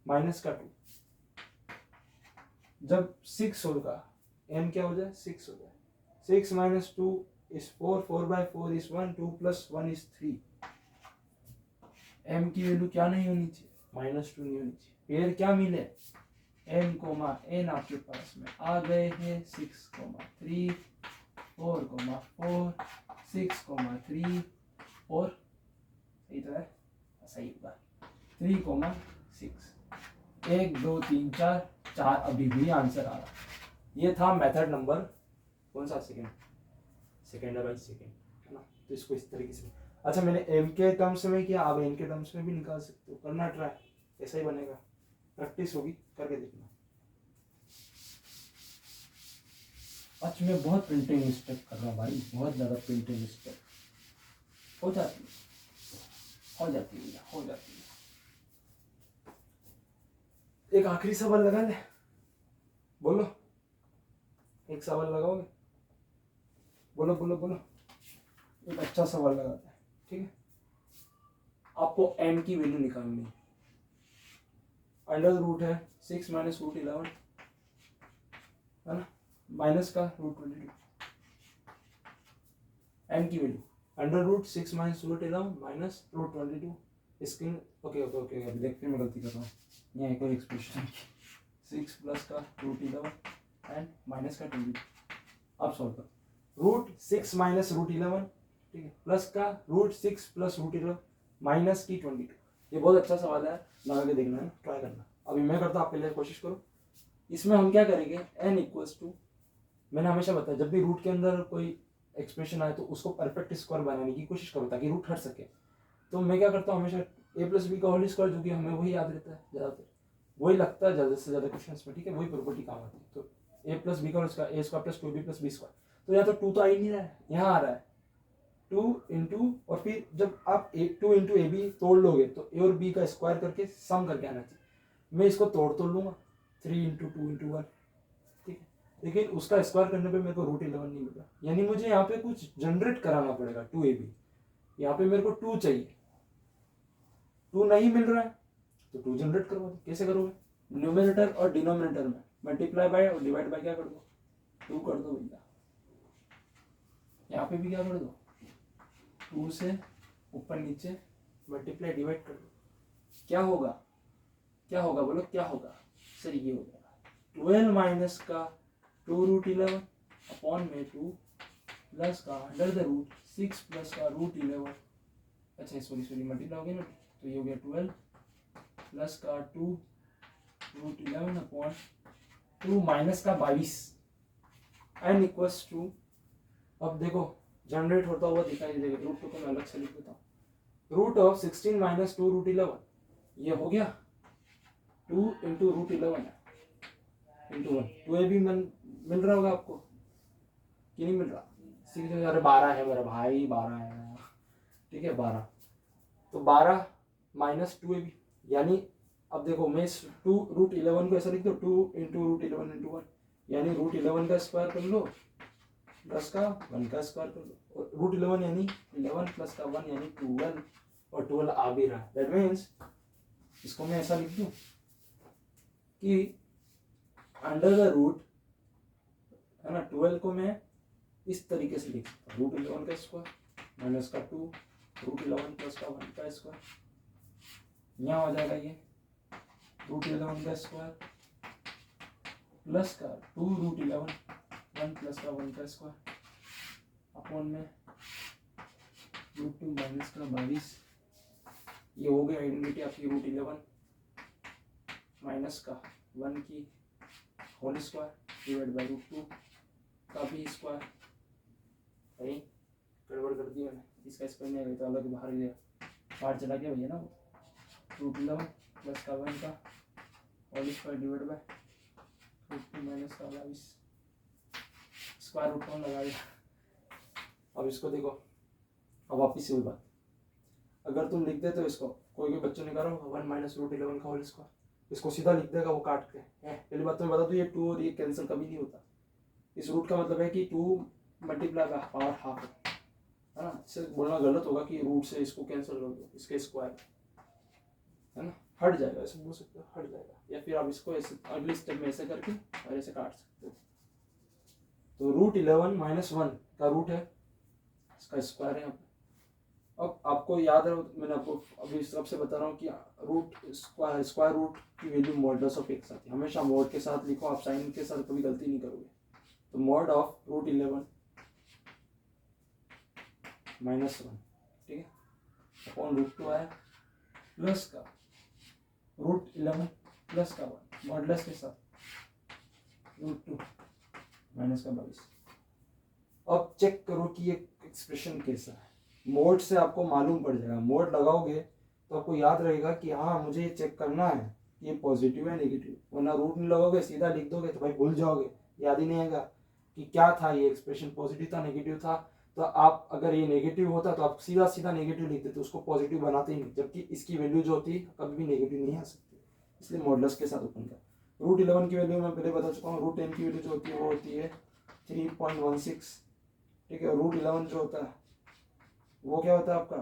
माइनस का 2, जब 6 होगा n क्या हो जाए 6 हो जाए, 6 - 2 is 4, 4/4 is 1, 2 + 1 is 3। m की वैल्यू क्या नहीं होनी चाहिए, -2 नहीं होनी चाहिए, फिर क्या मिले m, n आपके पास में आ गए हैं 6, 3 4, 4 6, 3 और सही तो है, सही होगा 3, 6, 1 2 3 4 4 अभी भी आंसर आ रहा। ये था मेथड नंबर कौन सा, सेकेंड है भाई, सेकेंड है ना। तो इसको इस तरीके से, अच्छा मैंने एम के टर्म्स में किया, आप एन के टर्म्स में भी निकाल सकते हो, करना ट्राई, ऐसा ही बनेगा, प्रैक्टिस होगी करके देखना। आज मैं बहुत प्रिंटिंग मिस्टेक कर रहा हूँ भाई, बहुत ज़्यादा प्रिंटिंग मिस्टेक हो जाती है, हो जाती है। एक आखिरी सवाल लगा ले, बोलो एक सवाल लगाओगे, बोलो बोलो बोलो, एक अच्छा सवाल लगाता है, ठीक है। आपको n की वैल्यू निकालनी है, अंडर रूट है 6 - √11 है ना, माइनस का √22, n की वैल्यू अंडर रूट 6 - √11 माइनस √22, इसके ओके ओके ओके, अभी देखते मैं गलती कर रहा हूँ, यहाँ एक और एक्सप्रेशन 6 प्लस का √11 एंड माइनस का 22, अब सॉल्व करो, √6 - √11, ठीक है, प्लस का √6 + √11 माइनस की 22। ये बहुत अच्छा सवाल है, लगा के देखना है, ट्राई करना। अभी मैं करता हूँ, आप पहले कोशिश करो। इसमें हम क्या करेंगे, n = मैंने हमेशा बताया जब भी रूट के अंदर कोई एक्सप्रेशन आए तो उसको परफेक्ट स्क्वायर बनाने की कोशिश करो ताकि रूट हट सके। तो मैं क्या करता हूँ हमेशा a + b का होल स्क्वायर, जो कि हमें वही याद रहता है ज़्यादातर, वही लगता है ज़्यादा से ज़्यादा क्वेश्चंस में, ठीक है, वही प्रॉपर्टी काम आती है। तो a + b का whole square, a² + 2b + b², तो यहाँ तो 2 तो आ ही नहीं रहा है, यहाँ आ रहा है 2 × और फिर जब आप 2 × ab तोड़ लोगे तो a और b का स्क्वायर करके सम करके आना चाहिए। मैं इसको तोड़ लूँगा 3 × 2 × 1, ठीक है, लेकिन उसका स्क्वायर करने पे मेरे को √11 नहीं मिला, यानी मुझे यहाँ पे कुछ जनरेट कराना पड़ेगा 2ab, यहाँ पे मेरे को 2 चाहिए, 2 नहीं मिल रहा है तो 2 जनरेट करवा दो। कैसे करोगे, न्यूमरेटर और डिनोमिनेटर में मल्टीप्लाई बाय और डिवाइड बाय क्या कर दो, 2 कर दो भैया, यहाँ पे भी क्या कर दो, 2 से ऊपर नीचे मल्टीप्लाई डिवाइड कर दो। क्या होगा, क्या होगा बोलो क्या होगा सर, ये हो जाएगा 12 माइनस का 2 रूट 11 अपॉन में 2 प्लस का अंडर द रूट 6 प्लस का रूट 11, अच्छा सॉरी मल्टीप्लाई हो गया ना, तो ये हो गया 12 प्लस का 2 रूट 11 अपॉन 2 माइनस का 22 एन इक्वल्स टू, अब देखो जनरेट होता हुआ दिखाई देगा, रूट को मैं अलग से लिख देता हूँ, रूट ऑफ 16 माइनस 2 रूट 11, ये हो गया 2 इंटू रूट 11 इंटू 1, 2 भी मिल रहा होगा आपको कि नहीं मिल रहा, सीख जो, अरे 12 है मेरा भाई, 12 है, ठीक है 12, तो 12 माइनस 2 भी, यानी अब देखो मैं 2 रूट 11 को ऐसा लिख दो, 2 इंटू रूट 11 इंटू 1, यानी रूट 11 का स्क्वायर कर लो, प्लस का 1 का स्क्वायर कर लो, और रूट 11 यानी 11 प्लस का 1 यानी 12, और 12 आ भी रहा है, दैट मीन्स इसको मैं ऐसा लिख दूं कि अंडर द रूट है ना, 12 को मैं इस तरीके से लिख सकता हूँ, रूट 11 का स्क्वायर माइनस का 2 रूट 11 प्लस का 1 का स्क्वायर, यहाँ हो जाएगा ये रूट 11 का स्क्वायर प्लस का 2 रूट 11 1 प्लस का 1 का स्क्वायर अपॉन में रूट 2 माइनस का 22, ये हो गया आइडेंटिटी आपकी रूट 11 माइनस का 1 की whole square divide by root 2 का भी स्क्वायर, भाई गड़बड़ कर दी मैंने, इसका स्क्वायर नहीं तो अलग बाहर गया, बाहर चला गया भैया ना, रूट 11 प्लस का 1 का whole square divide by root 2 minus का 22, स्क्वायर रूट 1 लगा दिया। अब इसको देखो, अब वापिस से वही बात, अगर तुम लिख देते हो इसको, कोई बच्चों ने कहा 1 माइनस रूट 11 का होल स्क्वायर, इसको सीधा लिख देगा वो काट के, पहली बात तो मैं बता दूं, ये 2 और ये कैंसिल कभी नहीं होता, इस रूट का मतलब है कि 2 मल्टीप्लाई का पावर हाफ है ना, इससे बोलना गलत होगा कि रूट से इसको कैंसिल कर दो, इसके स्क्वायर है ना, हट जाएगा, ऐसे बोल सकते हो हट जाएगा, या फिर आप इसको ऐसे अगले स्टेप में ऐसे करके और ऐसे काट सकते हो, तो रूट 11 माइनस 1 का रूट है, इसका स्क्वायर है यहाँ पे। अब आपको याद है, मैंने आपको अभी सबसे बता रहा हूँ कि रूट स्क्वायर रूट की वैल्यू मॉडुलस ऑफ एक्स आती है, हमेशा मॉड के साथ लिखो, आप साइन के साथ कभी गलती नहीं करोगे, तो मॉड ऑफ रूट 11 माइनस 1, ठीक है अपॉन रूट 2 आया प्लस का रूट 11 प्लस का 1 मॉडुलस के साथ रूट 2 माइनस का 22। अब चेक करो कि ये एक्सप्रेशन कैसा है, मोड से आपको मालूम पड़ जाएगा, मोड लगाओगे तो आपको याद रहेगा कि हाँ मुझे ये चेक करना है कि ये पॉजिटिव है नेगेटिव, वरना रूट नहीं लगाओगे सीधा लिख दोगे तो भाई भूल जाओगे, याद ही नहीं आएगा कि क्या था ये एक्सप्रेशन, पॉजिटिव था नेगेटिव था, तो आप अगर ये नेगेटिव होता तो आप सीधा सीधा नेगेटिव लिख देते, उसको पॉजिटिव बनाते ही नहीं, जबकि इसकी वैल्यू जो होती है कभी भी नेगेटिव नहीं आ सकती, इसलिए मॉडुलस के साथ ओपन कर। रूट 11 की वैल्यू मैं पहले बता चुका हूँ, रूट 10 की वैल्यू जो होती है वो होती है 3.16, ठीक है, रूट 11 जो होता है वो क्या होता है आपका,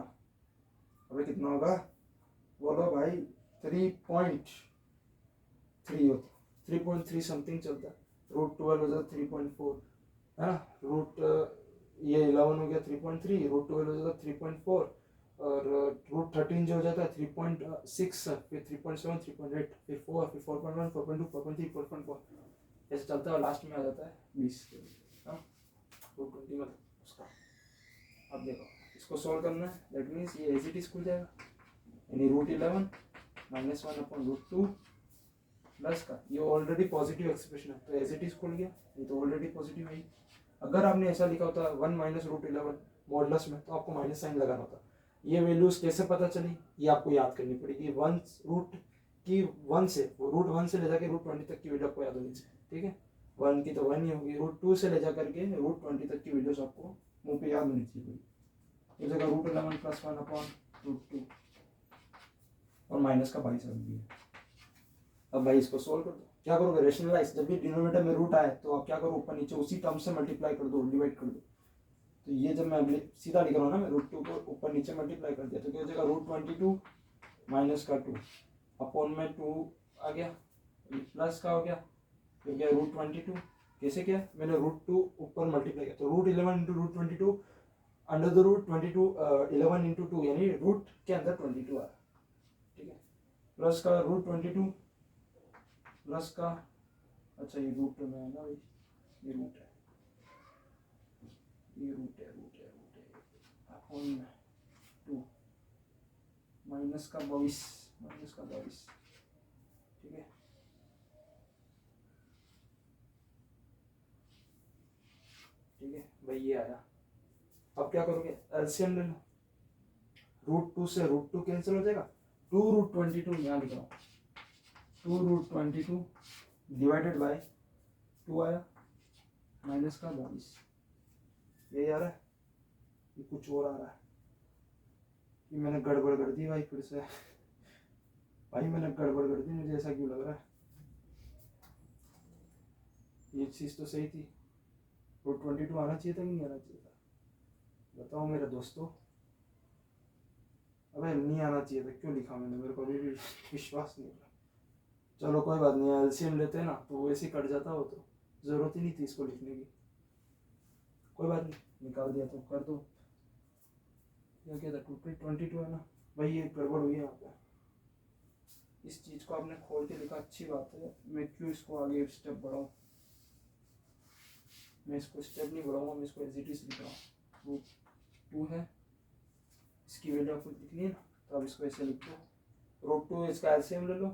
अभी कितना होगा बोलो भाई, 3.3 होता है, 3.3 समथिंग चलता है, रूट 12 हो जाता 3.4 है ना, रूट ये 11 हो गया 3.3, रूट 12 हो जाता 3.4, और रूट 13 जो हो जाता है 3.6, फिर 3.7, 3.8, फिर 4, फिर 4.1, 4.2, 4.3, 4.4, ऐसे चलता है और लास्ट में आ जाता है 20, रूट 20 मतलब उसका। अब देखो इसको सॉल्व करना है, दैट मीन्स ये एज इट इज खुल जाएगा, यानी root 11 minus 1 upon root 2 plus का, ये ऑलरेडी पॉजिटिव एक्सप्रेशन है तो एज इट इज खुल गया, ये तो ऑलरेडी पॉजिटिव है। अगर आपने ऐसा लिखा होता 1 माइनस रूट 11 मॉडुलस में, तो आपको माइनस साइन लगाना होता। ये वैल्यूज कैसे पता चली, ये आपको याद करनी पड़ेगी, 1 रूट की 1 से, रूट 1 से ले जाकर रूट 20 तक की वैल्यू आपको याद होनी चाहिए, ठीक है, 1 की तो 1 ही होगी, रूट 2 से ले जा करके रूट 20 तक की वैल्यूज आपको मुंह पे याद होनी चाहिए, इस जगह रूट 11 प्लस 1 अपॉन रूट 2 और माइनस का 22 रख दिया। अब भाई इसको सोल्व कर दो, क्या करोगे रेशनलाइज, जब भी डिनोमिनेटर में रूट आए तो आप क्या करो, ऊपर नीचे उसी टर्म से मल्टीप्लाई कर दो, डिवाइड कर दो, तो ये जब मैं सीधा लिख रहा हूँ ना, मैं रूट 2 को ऊपर नीचे मल्टीप्लाई कर दिया, तो क्या हो जाएगा रूट 22 माइनस का 2 अपॉन में 2 आ गया, प्लस का हो गया, तो क्या रूट 22 कैसे किया, मैंने √2 ऊपर मल्टीप्लाई किया, तो √11 into √22 under the root 22 11 into 2 यानी रूट के अंदर 22 आ रहा है, ठीक है। प्लस का √22 प्लस का, अच्छा ये रूट में है ना भाई, ये रूट है, ये रूट है अपॉन 2 माइनस का 22 ठीक है। ठीक है भाई, ये आया। अब क्या करोगे, एलसीएम ले लो, √2 से √2 कैंसिल हो जाएगा, 2√22 यहाँ लिख रहा हूँ, 2√22 डिवाइडेड बाय 2 आया, माइनस का 22, यही आ रहा है, ये कुछ और आ रहा है, कि मैंने गड़बड़ कर दी भाई फिर से भाई मैंने गड़बड़ कर दी, मुझे ऐसा क्यों लग रहा है, ये चीज़ तो सही थी, √22 आना चाहिए था कि नहीं आना चाहिए था, बताओ मेरे दोस्तों। अबे नहीं आना चाहिए था, क्यों लिखा मैंने, मेरे को अभी भी विश्वास नहीं हो रहा। चलो कोई बात नहीं, एलसीएम लेते हैं ना तो वैसे ही कट जाता, हो तो ज़रूरत ही नहीं थी इसको लिखने की, कोई बात नहीं, निकाल दिया तो कर दो। क्या था, 22 है ना भाई, ये गड़बड़ हुई है यहाँ पे, इस चीज़ को आपने खोल के लिखा, अच्छी बात है, मैं क्यों इसको आगे स्टेप बढ़ाऊँ, मैं इसको स्टेप नहीं बढ़ाऊँगा, मैं इसको एज इट इज लिख रहा हूँ, √2 है, इसकी वैल्यू आपको लिखनी है ना, तो आप इसको ऐसे लिख दो, √2 इसका एलसीएम ले लो,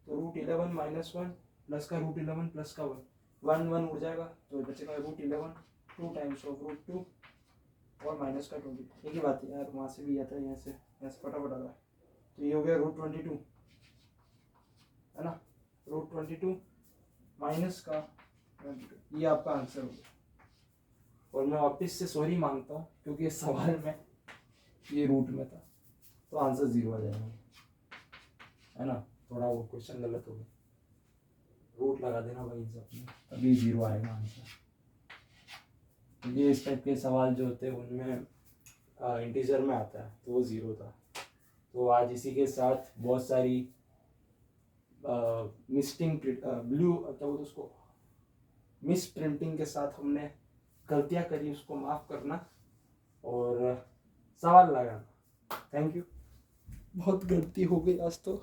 तो √11 माइनस 1 प्लस का √11 प्लस का 1 उड़ जाएगा, तो बचेगा √11 2 टाइम्स ऑफ √2 और माइनस का 20, एक ही बात है यार, वहाँ से भी आता है, यहाँ से फटाफट आ रहा है, तो ये हो गया √22 है ना, √22 माइनस का 22, ये आपका आंसर हो गया। और मैं वापस से सॉरी मांगता हूँ क्योंकि इस सवाल में ये रूट में था, तो आंसर 0 आ जाएगा, है ना, थोड़ा वो क्वेश्चन गलत हो गया, रूट लगा देना भाई सब में, तभी 0 आएगा आंसर। ये इस टाइप के सवाल जो होते हैं उनमें इंटीजर में आता है, तो वो 0 था। तो आज इसी के साथ बहुत सारी मिस्टिंग ब्लू क्या बोलते उसको, मिस प्रिंटिंग के साथ हमने गलतियां करी, उसको माफ़ करना और सवाल लगाना। थैंक यू, बहुत गलती हो गई आज तो।